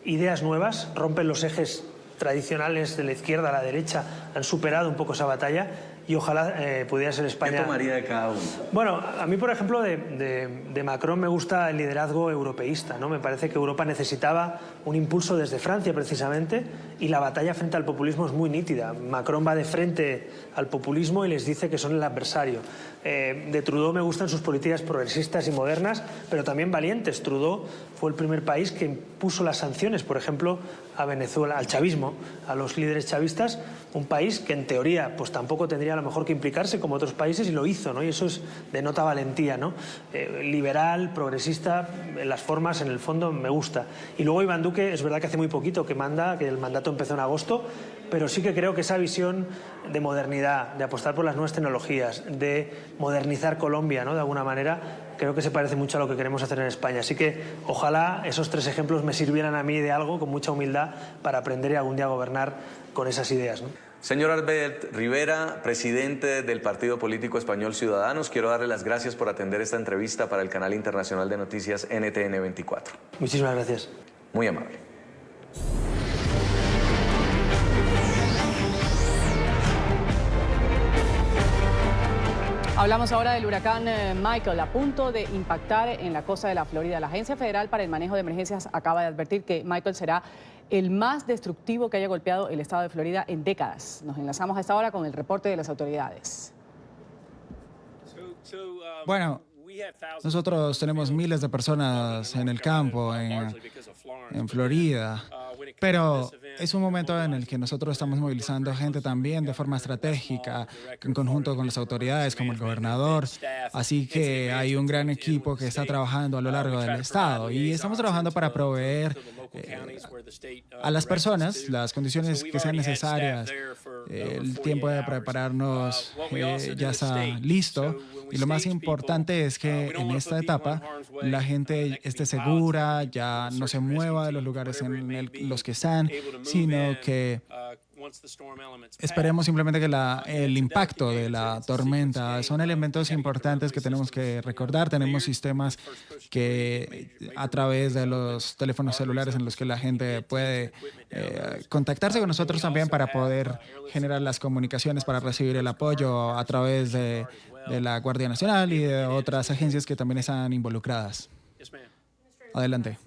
ideas nuevas, rompen los ejes tradicionales de la izquierda a la derecha, han superado un poco esa batalla y ojalá pudiera ser España... ¿Qué tomaría de cada uno? Bueno, a mí, por ejemplo, de Macron me gusta el liderazgo europeísta, ¿no? Me parece que Europa necesitaba un impulso desde Francia, precisamente, y la batalla frente al populismo es muy nítida. Macron va de frente al populismo y les dice que son el adversario. De Trudeau me gustan sus políticas progresistas y modernas, pero también valientes. Trudeau fue el primer país que impuso las sanciones, por ejemplo, a Venezuela, al chavismo, a los líderes chavistas, un país que en teoría pues tampoco tendría a lo mejor que implicarse como otros países, y lo hizo, ¿no? Y eso denota valentía, ¿no? Liberal, progresista, en las formas, en el fondo me gusta. Y luego Iván Duque, es verdad que hace muy poquito que el mandato empezó en agosto, pero sí que creo que esa visión de modernidad, de apostar por las nuevas tecnologías, de modernizar Colombia, ¿no? De alguna manera, creo que se parece mucho a lo que queremos hacer en España. Así que ojalá esos tres ejemplos me sirvieran a mí de algo, con mucha humildad, para aprender y algún día gobernar con esas ideas, ¿no? Señor Albert Rivera, presidente del Partido Político Español Ciudadanos, quiero darle las gracias por atender esta entrevista para el canal internacional de noticias NTN 24. Muchísimas gracias. Muy amable. Hablamos ahora del huracán Michael, a punto de impactar en la costa de la Florida. La Agencia Federal para el Manejo de Emergencias acaba de advertir que Michael será el más destructivo que haya golpeado el estado de Florida en décadas. Nos enlazamos a esta hora con el reporte de las autoridades. Bueno, nosotros tenemos miles de personas en el campo, en Florida, pero es un momento en el que nosotros estamos movilizando gente también de forma estratégica, en conjunto con las autoridades, como el gobernador. Así que hay un gran equipo que está trabajando a lo largo del estado y estamos trabajando para proveer a las personas las condiciones que sean necesarias. El tiempo de prepararnos ya está listo. Y lo más importante es que en esta etapa la gente esté segura, ya no se mueva de los lugares en los que están, sino que esperemos simplemente que el impacto de la tormenta son elementos importantes que tenemos que recordar. Tenemos sistemas que a través de los teléfonos celulares en los que la gente puede contactarse con nosotros también para poder generar las comunicaciones, para recibir el apoyo a través de la Guardia Nacional y de otras agencias que también están involucradas. Adelante.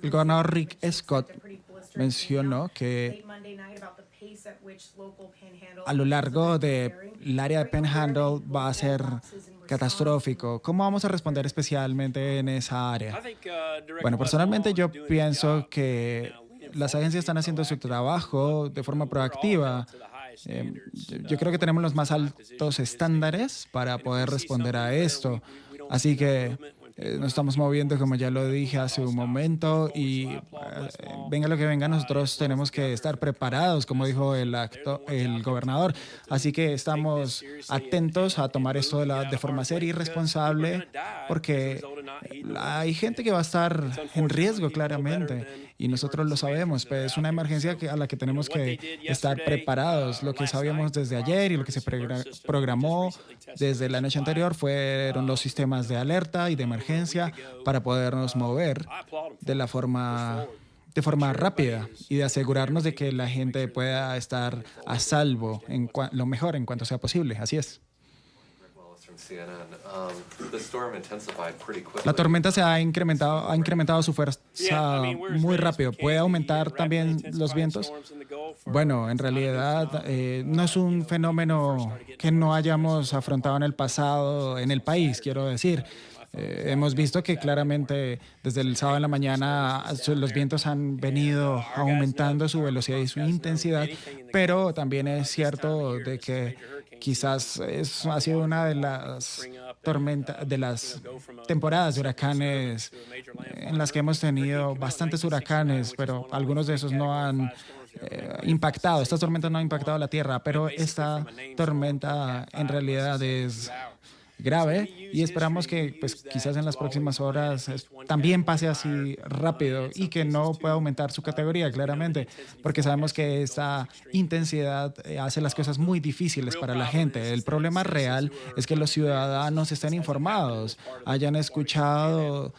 El gobernador Rick Scott mencionó que a lo largo del área de Panhandle va a ser catastrófico. ¿Cómo vamos a responder especialmente en esa área? Bueno, personalmente yo pienso que las agencias están haciendo su trabajo de forma proactiva. Yo creo que tenemos los más altos estándares para poder responder a esto. Así que nos estamos moviendo, como ya lo dije hace un momento, y venga lo que venga, nosotros tenemos que estar preparados, como dijo el gobernador. Así que estamos atentos a tomar esto de forma seria y responsable, porque hay gente que va a estar en riesgo, claramente, y nosotros lo sabemos, pero es una emergencia a la que tenemos que estar preparados. Lo que sabíamos desde ayer y lo que se programó desde la noche anterior fueron los sistemas de alerta y de emergencia para podernos mover de forma rápida y de asegurarnos de que la gente pueda estar a salvo lo mejor en cuanto sea posible. Así es. La tormenta se ha incrementado su fuerza muy rápido. ¿Puede aumentar también los vientos? Bueno, en realidad no es un fenómeno que no hayamos afrontado en el pasado en el país, quiero decir. Hemos visto que claramente desde el sábado en la mañana los vientos han venido aumentando su velocidad y su intensidad, pero también es cierto de que quizás ha sido una de las temporadas de huracanes en las que hemos tenido bastantes huracanes, pero algunos de esos no han impactado. Estas tormentas no han impactado la Tierra, pero esta tormenta en realidad es grave y esperamos que pues quizás en las próximas horas también pase así rápido y que no pueda aumentar su categoría claramente, porque sabemos que esta intensidad hace las cosas muy difíciles para la gente. El problema real es que los ciudadanos estén informados, hayan escuchado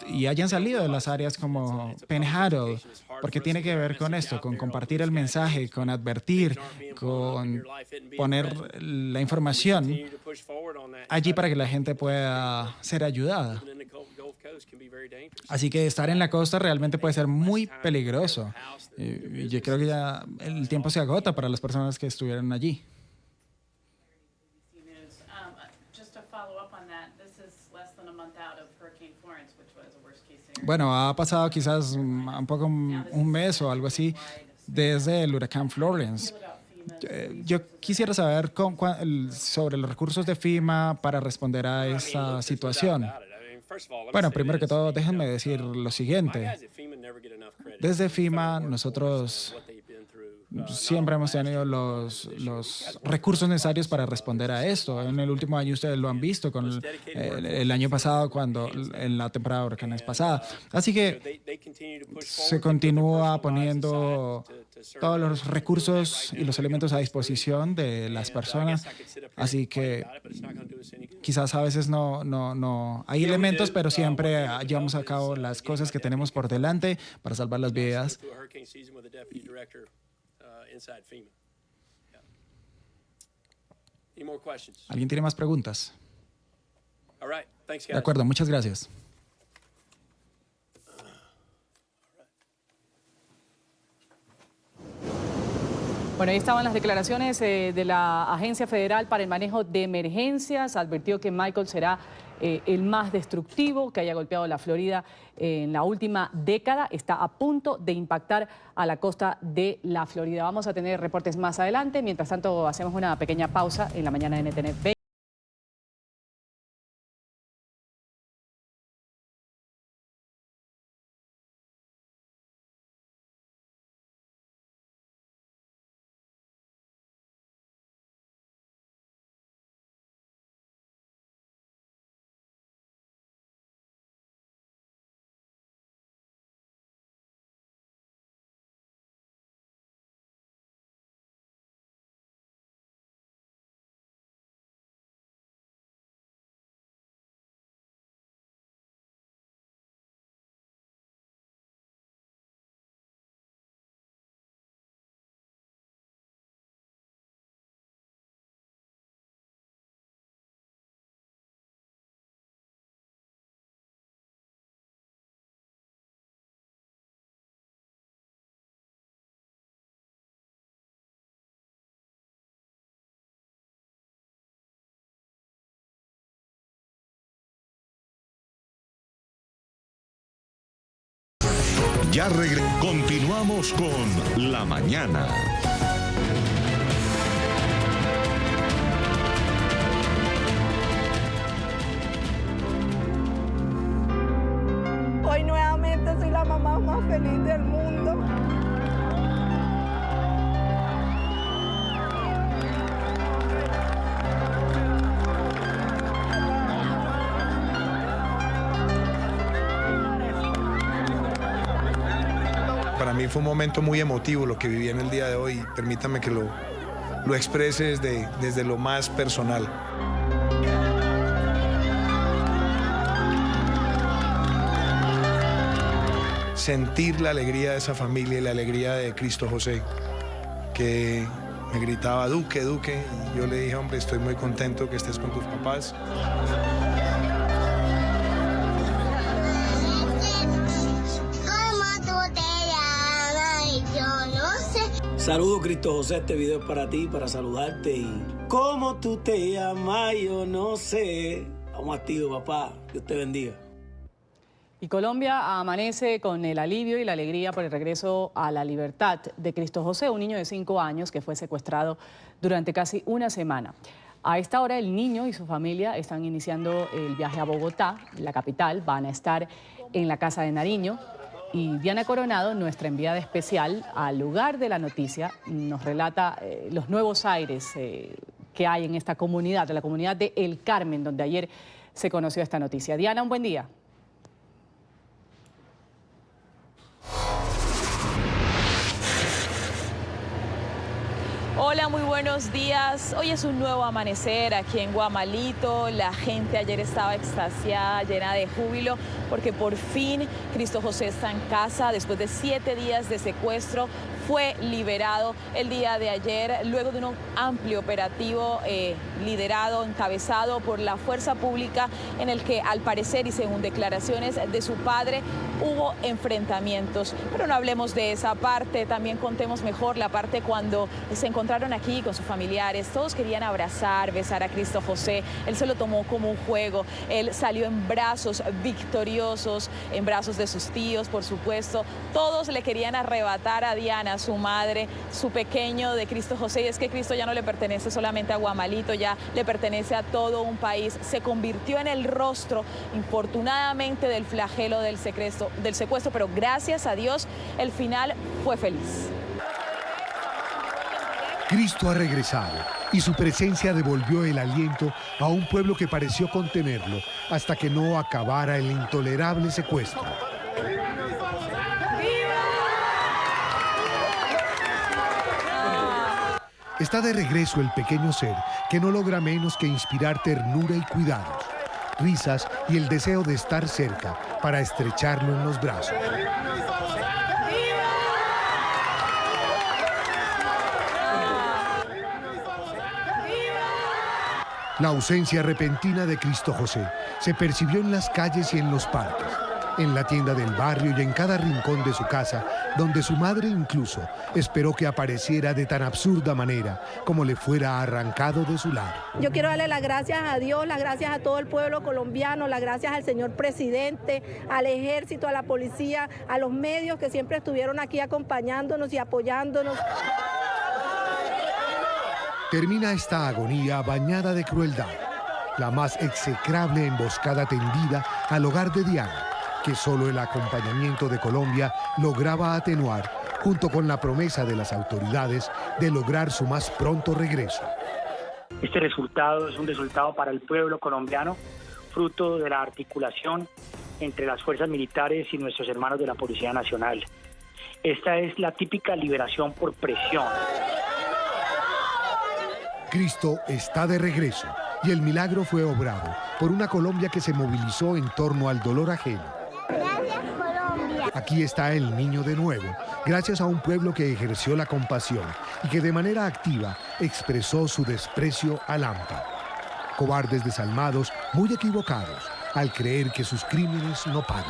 y hayan salido de las áreas como Panhandle, porque tiene que ver con esto, con compartir el mensaje, con advertir, con poner la información allí para que la gente pueda ser ayudada. Así que estar en la costa realmente puede ser muy peligroso. Yo creo que ya el tiempo se agota para las personas que estuvieron allí. Bueno, ha pasado quizás un poco un mes o algo así desde el huracán Florence. Yo quisiera saber sobre los recursos de FEMA para responder a esta situación. Bueno, primero que todo, déjenme decir lo siguiente. Desde FEMA, nosotros siempre hemos tenido los recursos necesarios para responder a esto. En el último año ustedes lo han visto, con el año pasado, en la temporada de huracanes pasada. Así que se continúa poniendo todos los recursos y los elementos a disposición de las personas. Así que quizás a veces no hay elementos, pero siempre llevamos a cabo las cosas que tenemos por delante para salvar las vidas. ¿Alguien tiene más preguntas? De acuerdo, muchas gracias. Bueno, ahí estaban las declaraciones de la Agencia Federal para el Manejo de Emergencias. Advirtió que Michael será el más destructivo que haya golpeado la Florida en la última década. Está a punto de impactar a la costa de la Florida. Vamos a tener reportes más adelante. Mientras tanto, hacemos una pequeña pausa en la mañana de NTN. Continuamos con La Mañana. Hoy nuevamente soy la mamá más feliz del mundo. Para mí fue un momento muy emotivo lo que viví en el día de hoy. Permítame que lo exprese desde lo más personal. Sentir la alegría de esa familia y la alegría de Cristo José, que me gritaba, Duque, Duque. Y yo le dije, hombre, estoy muy contento que estés con tus papás. Saludos, Cristo José, este video es para ti, para saludarte y... ¿Cómo tú te llamas? Yo no sé. Vamos activos, papá. Dios te bendiga. Y Colombia amanece con el alivio y la alegría por el regreso a la libertad de Cristo José, un niño de 5 años que fue secuestrado durante casi una semana. A esta hora el niño y su familia están iniciando el viaje a Bogotá, la capital. Van a estar en la casa de Nariño. Y Diana Coronado, nuestra enviada especial al lugar de la noticia, nos relata los nuevos aires que hay en esta comunidad, de la comunidad de El Carmen, donde ayer se conoció esta noticia. Diana, un buen día. Hola, muy buenos días. Hoy es un nuevo amanecer aquí en Guamalito. La gente ayer estaba extasiada, llena de júbilo, porque por fin Cristo José está en casa después de 7 días de secuestro. Fue liberado el día de ayer luego de un amplio operativo liderado, encabezado por la fuerza pública, en el que al parecer y según declaraciones de su padre hubo enfrentamientos. Pero no hablemos de esa parte, también contemos mejor la parte cuando se encontraron aquí con sus familiares. Todos querían abrazar, besar a Cristo José. Él se lo tomó como un juego. Él salió en brazos victoriosos, en brazos de sus tíos, por supuesto. Todos le querían arrebatar a Diana, su madre, su pequeño de Cristo José. Y es que Cristo ya no le pertenece solamente a Guamalito, ya le pertenece a todo un país. Se convirtió en el rostro, infortunadamente, del flagelo del secuestro, pero gracias a Dios el final fue feliz. Cristo ha regresado y su presencia devolvió el aliento a un pueblo que pareció contenerlo hasta que no acabara el intolerable secuestro. Está de regreso el pequeño ser que no logra menos que inspirar ternura y cuidados, risas y el deseo de estar cerca para estrecharlo en los brazos. La ausencia repentina de Cristo José se percibió en las calles y en los parques, en la tienda del barrio y en cada rincón de su casa, donde su madre incluso esperó que apareciera de tan absurda manera como le fuera arrancado de su lado. Yo quiero darle las gracias a Dios, las gracias a todo el pueblo colombiano, las gracias al señor presidente, al ejército, a la policía, a los medios que siempre estuvieron aquí acompañándonos y apoyándonos. Termina esta agonía bañada de crueldad, la más execrable emboscada tendida al hogar de Diana, que solo el acompañamiento de Colombia lograba atenuar, junto con la promesa de las autoridades de lograr su más pronto regreso. Este resultado es un resultado para el pueblo colombiano, fruto de la articulación entre las fuerzas militares y nuestros hermanos de la Policía Nacional. Esta es la típica liberación por presión. Cristo está de regreso y el milagro fue obrado por una Colombia que se movilizó en torno al dolor ajeno. Gracias, Colombia. Aquí está el niño de nuevo, gracias a un pueblo que ejerció la compasión y que de manera activa expresó su desprecio al AMPA. Cobardes desalmados, muy equivocados, al creer que sus crímenes no pagan.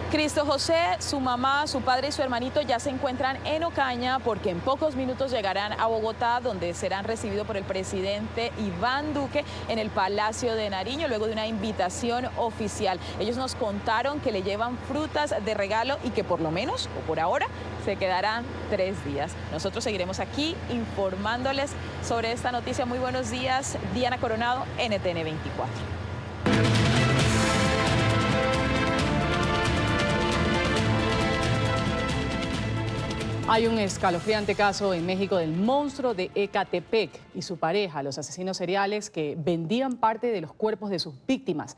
Cristo José, su mamá, su padre y su hermanito ya se encuentran en Ocaña porque en pocos minutos llegarán a Bogotá, donde serán recibidos por el presidente Iván Duque en el Palacio de Nariño, luego de una invitación oficial. Ellos nos contaron que le llevan frutas de regalo y que por lo menos, o por ahora, se quedarán 3 días. Nosotros seguiremos aquí informándoles sobre esta noticia. Muy buenos días, Diana Coronado, NTN 24. Hay un escalofriante caso en México del monstruo de Ecatepec y su pareja, los asesinos seriales que vendían parte de los cuerpos de sus víctimas.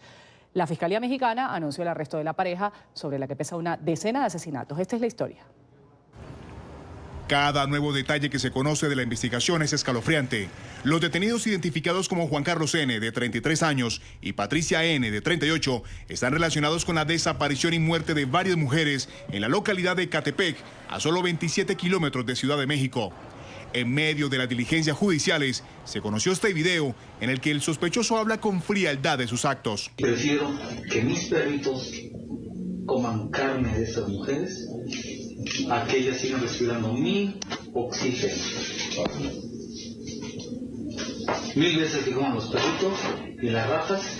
La Fiscalía Mexicana anunció el arresto de la pareja, sobre la que pesa una decena de asesinatos. Esta es la historia. Cada nuevo detalle que se conoce de la investigación es escalofriante. Los detenidos identificados como Juan Carlos N., de 33 años, y Patricia N., de 38, están relacionados con la desaparición y muerte de varias mujeres en la localidad de Ecatepec, a solo 27 kilómetros de Ciudad de México. En medio de las diligencias judiciales, se conoció este video en el que el sospechoso habla con frialdad de sus actos. Prefiero que mis perritos coman carne de esas mujeres a que ellas sigan respirando mi oxígeno. 1000 veces que coman los perritos y las ratas,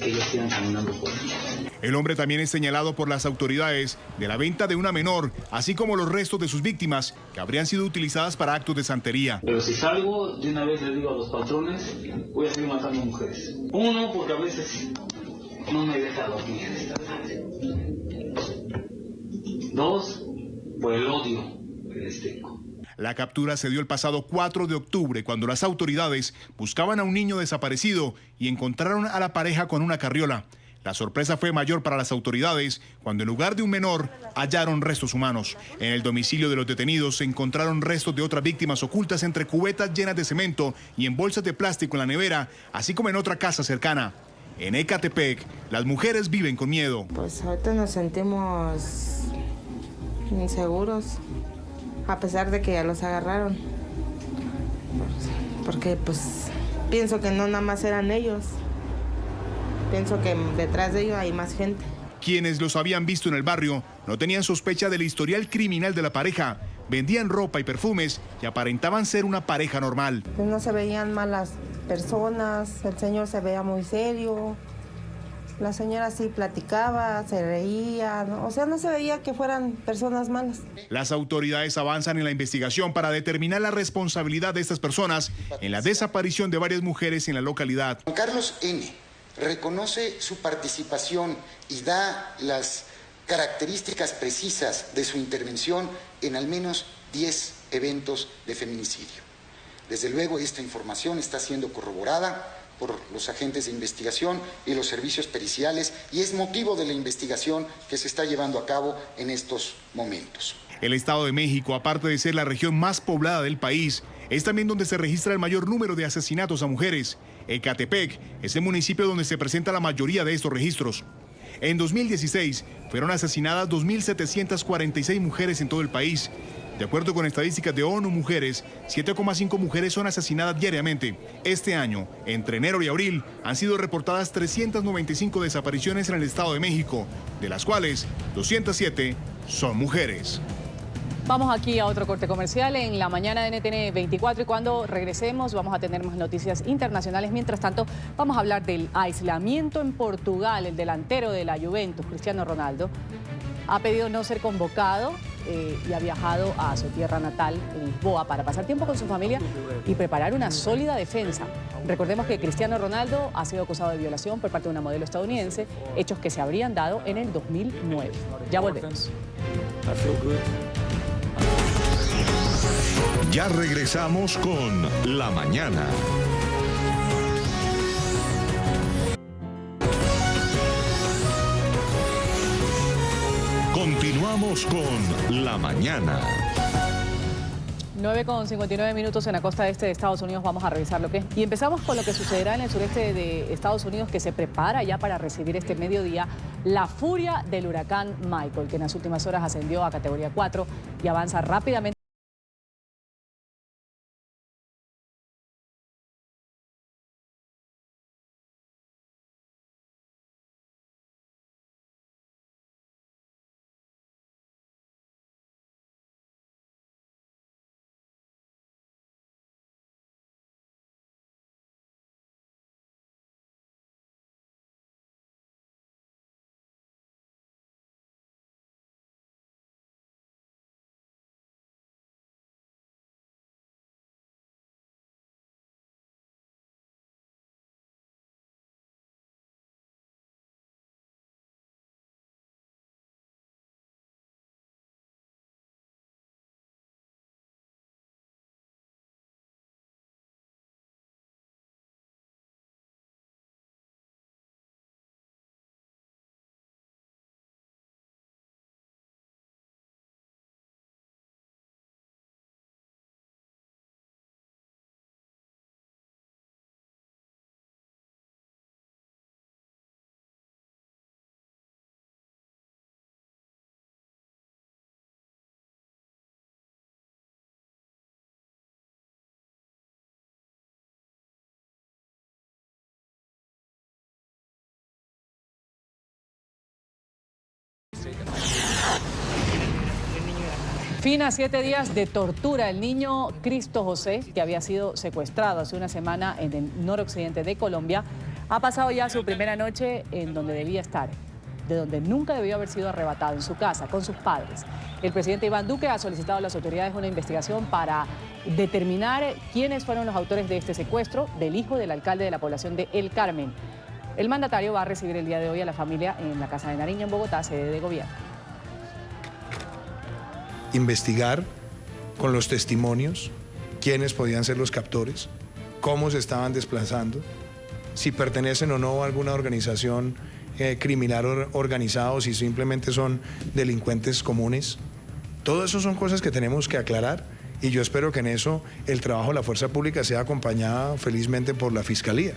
que ellos sigan caminando por ahí. El hombre también es señalado por las autoridades de la venta de una menor, así como los restos de sus víctimas, que habrían sido utilizadas para actos de santería. Pero si salgo, de una vez les digo a los patrones, voy a seguir matando mujeres. Uno, porque a veces no me deja dormir esta tarde. Dos, por el odio que les tengo. La captura se dio el pasado 4 de octubre, cuando las autoridades buscaban a un niño desaparecido y encontraron a la pareja con una carriola. La sorpresa fue mayor para las autoridades cuando en lugar de un menor hallaron restos humanos. En el domicilio de los detenidos se encontraron restos de otras víctimas ocultas entre cubetas llenas de cemento y en bolsas de plástico en la nevera, así como en otra casa cercana. En Ecatepec, las mujeres viven con miedo. Pues ahorita nos sentimos inseguros, a pesar de que ya los agarraron. Porque pues pienso que no nada más eran ellos. Pienso que detrás de ellos hay más gente. Quienes los habían visto en el barrio no tenían sospecha del historial criminal de la pareja. Vendían ropa y perfumes y aparentaban ser una pareja normal. Pues no se veían malas personas, el señor se veía muy serio, la señora sí platicaba, se reía, ¿no? O sea, no se veía que fueran personas malas. Las autoridades avanzan en la investigación para determinar la responsabilidad de estas personas en la desaparición de varias mujeres en la localidad. Juan Carlos N. reconoce su participación y da las características precisas de su intervención en al menos 10 eventos de feminicidio. Desde luego, esta información está siendo corroborada por los agentes de investigación y los servicios periciales y es motivo de la investigación que se está llevando a cabo en estos momentos. El Estado de México, aparte de ser la región más poblada del país, es también donde se registra el mayor número de asesinatos a mujeres. Ecatepec es el municipio donde se presenta la mayoría de estos registros. En 2016 fueron asesinadas 2.746 mujeres en todo el país. De acuerdo con estadísticas de ONU Mujeres, 7,5 mujeres son asesinadas diariamente. Este año, entre enero y abril, han sido reportadas 395 desapariciones en el Estado de México, de las cuales 207 son mujeres. Vamos aquí a otro corte comercial en la mañana de NTN 24 y cuando regresemos vamos a tener más noticias internacionales. Mientras tanto, vamos a hablar del aislamiento en Portugal. El delantero de la Juventus, Cristiano Ronaldo, ha pedido no ser convocado y ha viajado a su tierra natal, en Lisboa, para pasar tiempo con su familia y preparar una sólida defensa. Recordemos que Cristiano Ronaldo ha sido acusado de violación por parte de una modelo estadounidense, hechos que se habrían dado en el 2009. Ya volvemos. Ya regresamos con La Mañana. Continuamos con La Mañana. 9:59 en la costa este de Estados Unidos. Vamos a revisar lo que es. Y empezamos con lo que sucederá en el sureste de Estados Unidos, que se prepara ya para recibir este mediodía la furia del huracán Michael, que en las últimas horas ascendió a categoría 4 y avanza rápidamente. Fin a 7 días de tortura. El niño Cristo José, que había sido secuestrado hace una semana en el noroccidente de Colombia, ha pasado ya su primera noche en donde debía estar, de donde nunca debió haber sido arrebatado, en su casa, con sus padres. El presidente Iván Duque ha solicitado a las autoridades una investigación para determinar quiénes fueron los autores de este secuestro del hijo del alcalde de la población de El Carmen. El mandatario va a recibir el día de hoy a la familia en la Casa de Nariño, en Bogotá, sede de gobierno. Investigar con los testimonios quiénes podían ser los captores, cómo se estaban desplazando, si pertenecen o no a alguna organización criminal organizada o si simplemente son delincuentes comunes. Todo eso son cosas que tenemos que aclarar y yo espero que en eso el trabajo de la fuerza pública sea acompañado felizmente por la Fiscalía.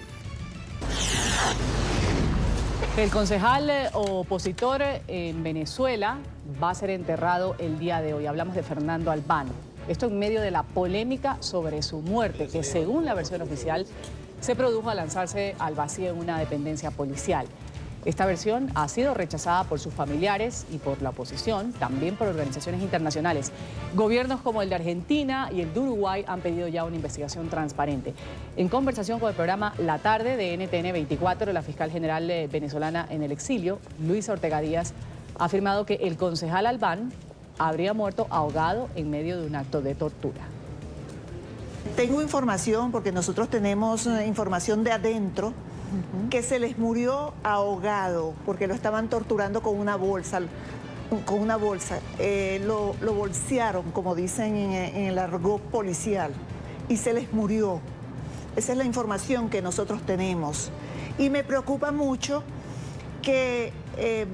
El concejal opositor en Venezuela va a ser enterrado el día de hoy. Hablamos de Fernando Albán. Esto en medio de la polémica sobre su muerte, que según la versión oficial se produjo al lanzarse al vacío en una dependencia policial. Esta versión ha sido rechazada por sus familiares y por la oposición, también por organizaciones internacionales. Gobiernos como el de Argentina y el de Uruguay han pedido ya una investigación transparente. En conversación con el programa La Tarde de NTN 24, la fiscal general venezolana en el exilio, Luisa Ortega Díaz, ha afirmado que el concejal Albán habría muerto ahogado en medio de un acto de tortura. Tengo información, porque nosotros tenemos información de adentro, que se les murió ahogado porque lo estaban torturando con una bolsa. Lo bolsearon, como dicen en el argot policial, y se les murió. Esa es la información que nosotros tenemos. Y me preocupa mucho que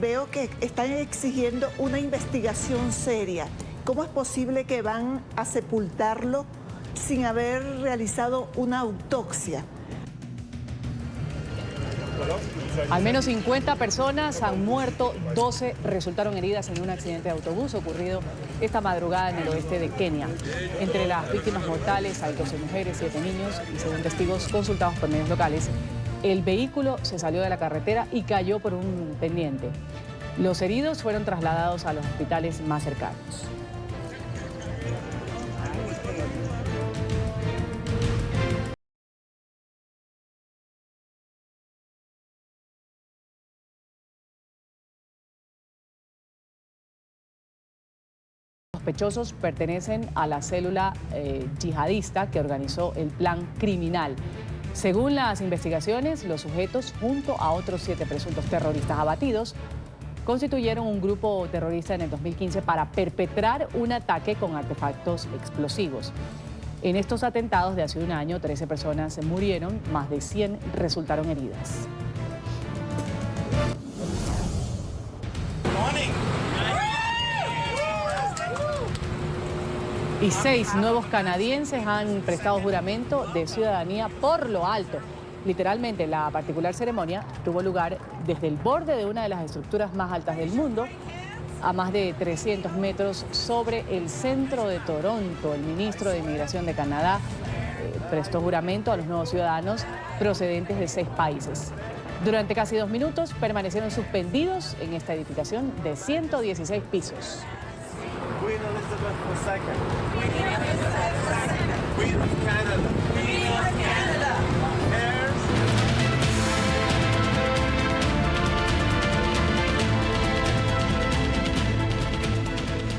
veo que están exigiendo una investigación seria. ¿Cómo es posible que van a sepultarlo sin haber realizado una autopsia? Al menos 50 personas han muerto, 12 resultaron heridas en un accidente de autobús ocurrido esta madrugada en el oeste de Kenia. Entre las víctimas mortales hay 12 mujeres, 7 niños y según testigos consultados por medios locales, el vehículo se salió de la carretera y cayó por un pendiente. Los heridos fueron trasladados a los hospitales más cercanos. Sospechosos pertenecen a la célula yihadista que organizó el plan criminal. Según las investigaciones, los sujetos, junto a otros 7 presuntos terroristas abatidos, constituyeron un grupo terrorista en el 2015 para perpetrar un ataque con artefactos explosivos. En estos atentados de hace un año, 13 personas murieron, más de 100 resultaron heridas. Y 6 nuevos canadienses han prestado juramento de ciudadanía por lo alto. Literalmente, la particular ceremonia tuvo lugar desde el borde de una de las estructuras más altas del mundo, a más de 300 metros sobre el centro de Toronto. El ministro de Inmigración de Canadá prestó juramento a los nuevos ciudadanos procedentes de 6 países. Durante casi 2 minutos permanecieron suspendidos en esta edificación de 116 pisos. Queen Elizabeth II. Queen of Canada. Queen of Canada.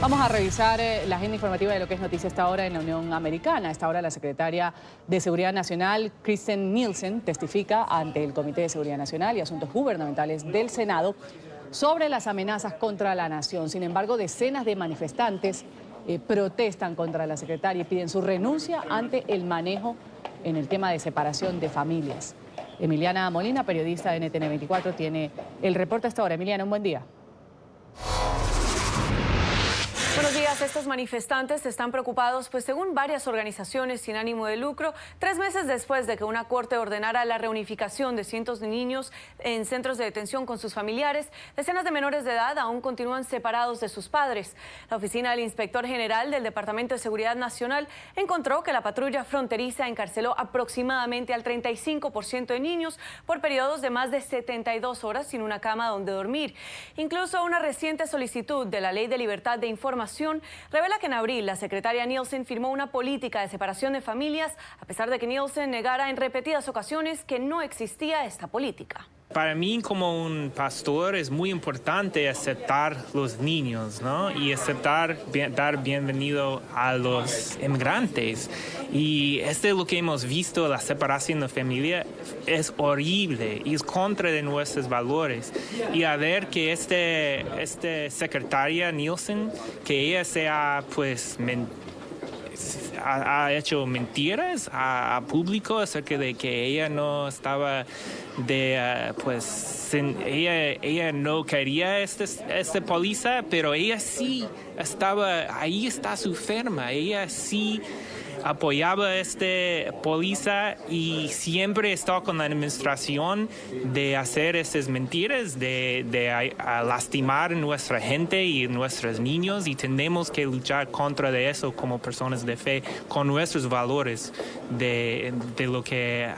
Vamos a revisar la agenda informativa de lo que es noticia esta hora en la Unión Americana. A esta hora la secretaria de Seguridad Nacional, Kirstjen Nielsen, testifica ante el Comité de Seguridad Nacional y Asuntos Gubernamentales del Senado sobre las amenazas contra la nación. Sin embargo, decenas de manifestantes protestan contra la secretaria y piden su renuncia ante el manejo en el tema de separación de familias. Emiliana Molina, periodista de NTN 24, tiene el reporte a esta hora. Emiliana, un buen día. Buenos días. Estos manifestantes están preocupados, pues según varias organizaciones sin ánimo de lucro, 3 meses después de que una corte ordenara la reunificación de cientos de niños en centros de detención con sus familiares, decenas de menores de edad aún continúan separados de sus padres. La oficina del inspector general del Departamento de Seguridad Nacional encontró que la patrulla fronteriza encarceló aproximadamente al 35% de niños por periodos de más de 72 horas sin una cama donde dormir. Incluso una reciente solicitud de la Ley de Libertad de Información información revela que en abril la secretaria Nielsen firmó una política de separación de familias, a pesar de que Nielsen negara en repetidas ocasiones que no existía esta política. Para mí, como un pastor, es muy importante aceptar los niños, ¿no? Y aceptar, dar bienvenido a los inmigrantes. Y es lo que hemos visto, la separación de familia es horrible y es contra de nuestros valores. Y a ver que este secretaria Nielsen, que ella sea, pues, ha hecho mentiras a público acerca de que ella no estaba ella no quería esta póliza, pero ella sí estaba, ahí está su firma, ella sí apoyaba esta póliza y siempre estaba con la administración de hacer estas mentiras, de lastimar a nuestra gente y nuestros niños, y tenemos que luchar contra de eso como personas de fe, con nuestros valores de lo que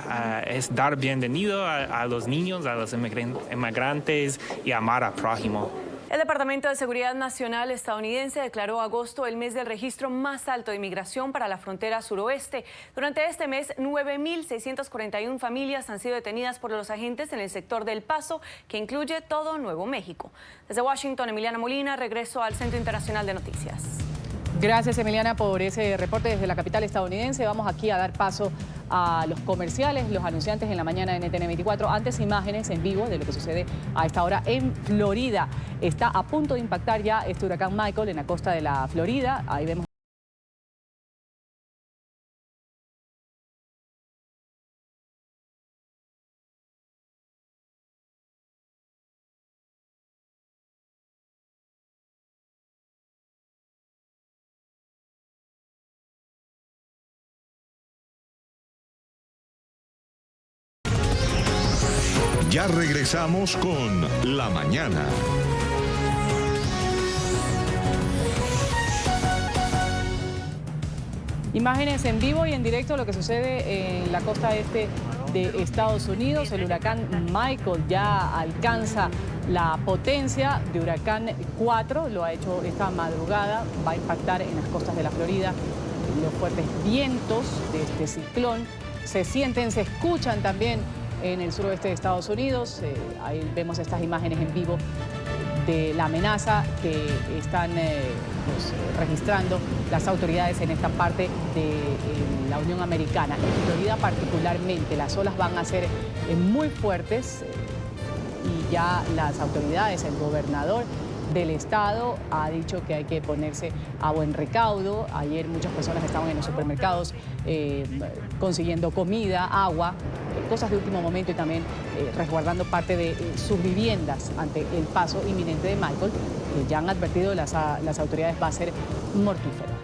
es dar bienvenido a los niños, a los inmigrantes y amar al prójimo. El Departamento de Seguridad Nacional estadounidense declaró agosto el mes del registro más alto de inmigración para la frontera suroeste. Durante este mes, 9.641 familias han sido detenidas por los agentes en el sector del Paso, que incluye todo Nuevo México. Desde Washington, Emiliana Molina, regreso al Centro Internacional de Noticias. Gracias, Emiliana, por ese reporte desde la capital estadounidense. Vamos aquí a dar paso a los comerciales, los anunciantes en la mañana de NTN 24. Antes, imágenes en vivo de lo que sucede a esta hora en Florida. Está a punto de impactar ya este huracán Michael en la costa de la Florida. Ahí vemos. Ya regresamos con La Mañana. Imágenes en vivo y en directo de lo que sucede en la costa este de Estados Unidos. El huracán Michael ya alcanza la potencia de huracán 4. Lo ha hecho esta madrugada. Va a impactar en las costas de la Florida. Los fuertes vientos de este ciclón se sienten, se escuchan también en el suroeste de Estados Unidos. Ahí vemos estas imágenes en vivo de la amenaza que están registrando las autoridades en esta parte de la Unión Americana. En Florida particularmente, las olas van a ser muy fuertes y ya las autoridades, el gobernador del estado ha dicho que hay que ponerse a buen recaudo. Ayer muchas personas estaban en los supermercados consiguiendo comida, agua, cosas de último momento, y también resguardando parte de sus viviendas ante el paso inminente de Michael, que ya han advertido las autoridades va a ser mortífero.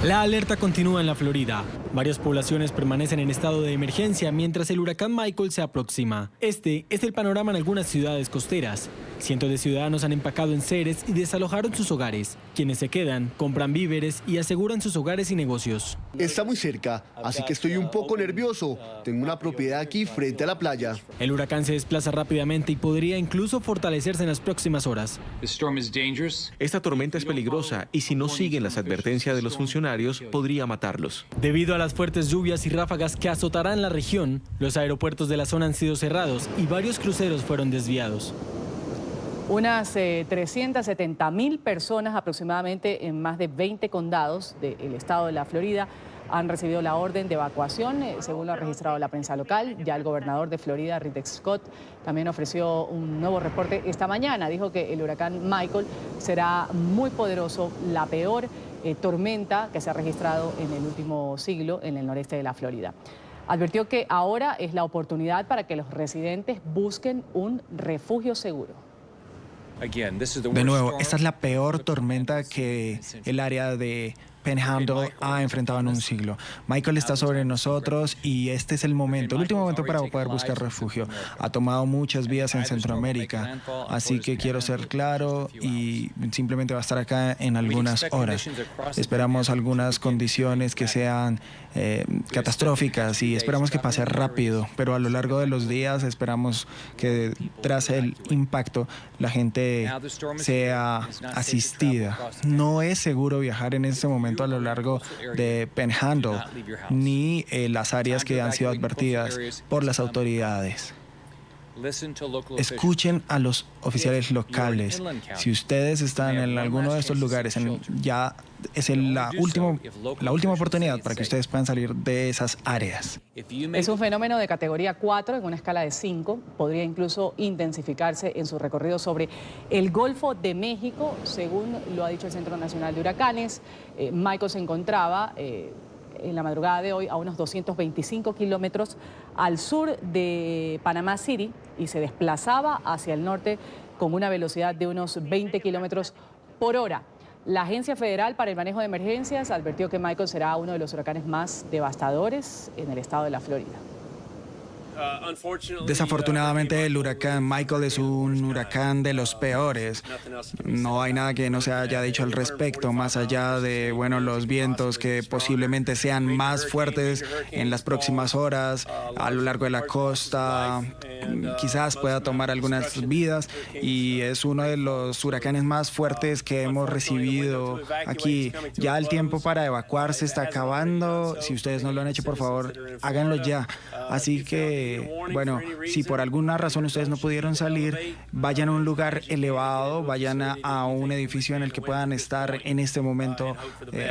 La alerta continúa en la Florida. Varias poblaciones permanecen en estado de emergencia mientras el huracán Michael se aproxima. Este es el panorama en algunas ciudades costeras. Cientos de ciudadanos han empacado enseres y desalojaron sus hogares. Quienes se quedan, compran víveres y aseguran sus hogares y negocios. Está muy cerca, así que estoy un poco nervioso. Tengo una propiedad aquí frente a la playa. El huracán se desplaza rápidamente y podría incluso fortalecerse en las próximas horas. Esta tormenta es peligrosa y si no siguen las advertencias de los funcionarios, podría matarlos. Debido a las fuertes lluvias y ráfagas que azotarán la región, los aeropuertos de la zona han sido cerrados y varios cruceros fueron desviados. Unas 370.000 personas aproximadamente en más de 20 condados del estado de la Florida han recibido la orden de evacuación, según lo ha registrado la prensa local. Ya el gobernador de Florida, Rick Scott, también ofreció un nuevo reporte esta mañana. Dijo que el huracán Michael será muy poderoso, la peor tormenta que se ha registrado en el último siglo en el noreste de la Florida. Advirtió que ahora es la oportunidad para que los residentes busquen un refugio seguro. De nuevo, esta es la peor tormenta que el área de Panhandle ha enfrentado en un siglo. Michael está sobre nosotros y este es el momento, el último momento para poder buscar refugio. Ha tomado muchas vidas en Centroamérica, así que quiero ser claro y simplemente va a estar acá en algunas horas. Esperamos algunas condiciones que sean catastróficas y esperamos que pase rápido, pero a lo largo de los días esperamos que tras el impacto la gente sea asistida. No es seguro viajar en este momento a lo largo de Panhandle ni las áreas que han sido advertidas por las autoridades. Escuchen a los oficiales locales. Si ustedes están en alguno de estos lugares, ya es la última oportunidad para que ustedes puedan salir de esas áreas. Es un fenómeno de categoría 4 en una escala de 5. Podría incluso intensificarse en su recorrido sobre el Golfo de México, según lo ha dicho el Centro Nacional de Huracanes. Michael se encontraba en la madrugada de hoy a unos 225 kilómetros al sur de Panamá City y se desplazaba hacia el norte con una velocidad de unos 20 kilómetros por hora. La Agencia Federal para el Manejo de Emergencias advirtió que Michael será uno de los huracanes más devastadores en el estado de la Florida. Desafortunadamente el huracán Michael es un huracán de los peores. No hay nada que no se haya dicho al respecto, más allá de, bueno, los vientos que posiblemente sean más fuertes en las próximas horas a lo largo de la costa. Quizás pueda tomar algunas vidas y es uno de los huracanes más fuertes que hemos recibido aquí. Ya el tiempo para evacuar se está acabando. Si ustedes no lo han hecho, por favor, háganlo ya. Así que, bueno, si por alguna razón ustedes no pudieron salir, vayan a un lugar elevado, vayan a un edificio en el que puedan estar en este momento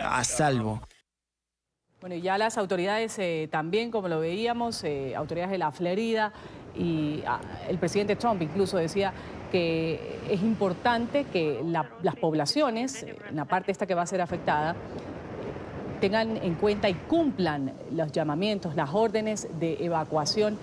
a salvo. Bueno, y ya las autoridades también, como lo veíamos, autoridades de la Florida y el presidente Trump incluso decía que es importante que las poblaciones, en la parte esta que va a ser afectada, tengan en cuenta y cumplan los llamamientos, las órdenes de evacuación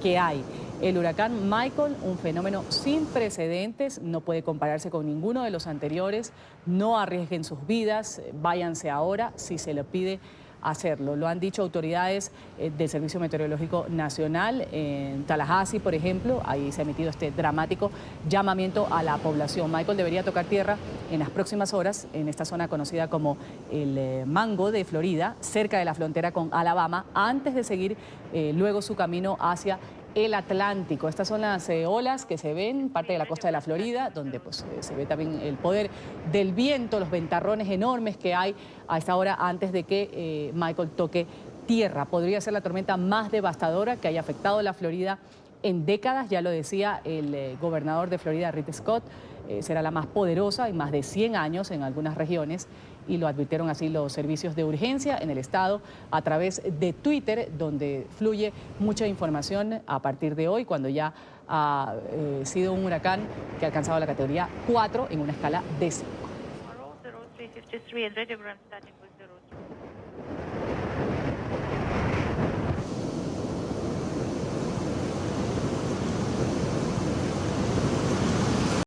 que hay. El huracán Michael, un fenómeno sin precedentes, no puede compararse con ninguno de los anteriores. No arriesguen sus vidas, váyanse ahora si se le pide hacerlo. Lo han dicho autoridades del Servicio Meteorológico Nacional en Tallahassee, por ejemplo. Ahí se ha emitido este dramático llamamiento a la población. Michael debería tocar tierra en las próximas horas en esta zona conocida como el Mango de Florida, cerca de la frontera con Alabama, antes de seguir luego su camino hacia el Atlántico. Estas son las olas que se ven, parte de la costa de la Florida, donde pues, se ve también el poder del viento, los ventarrones enormes que hay a esta hora antes de que Michael toque tierra. Podría ser la tormenta más devastadora que haya afectado a la Florida en décadas, ya lo decía el gobernador de Florida, Rick Scott. Será la más poderosa en más de 100 años en algunas regiones y lo advirtieron así los servicios de urgencia en el estado a través de Twitter, donde fluye mucha información a partir de hoy, cuando ya ha sido un huracán que ha alcanzado la categoría 4 en una escala de 5.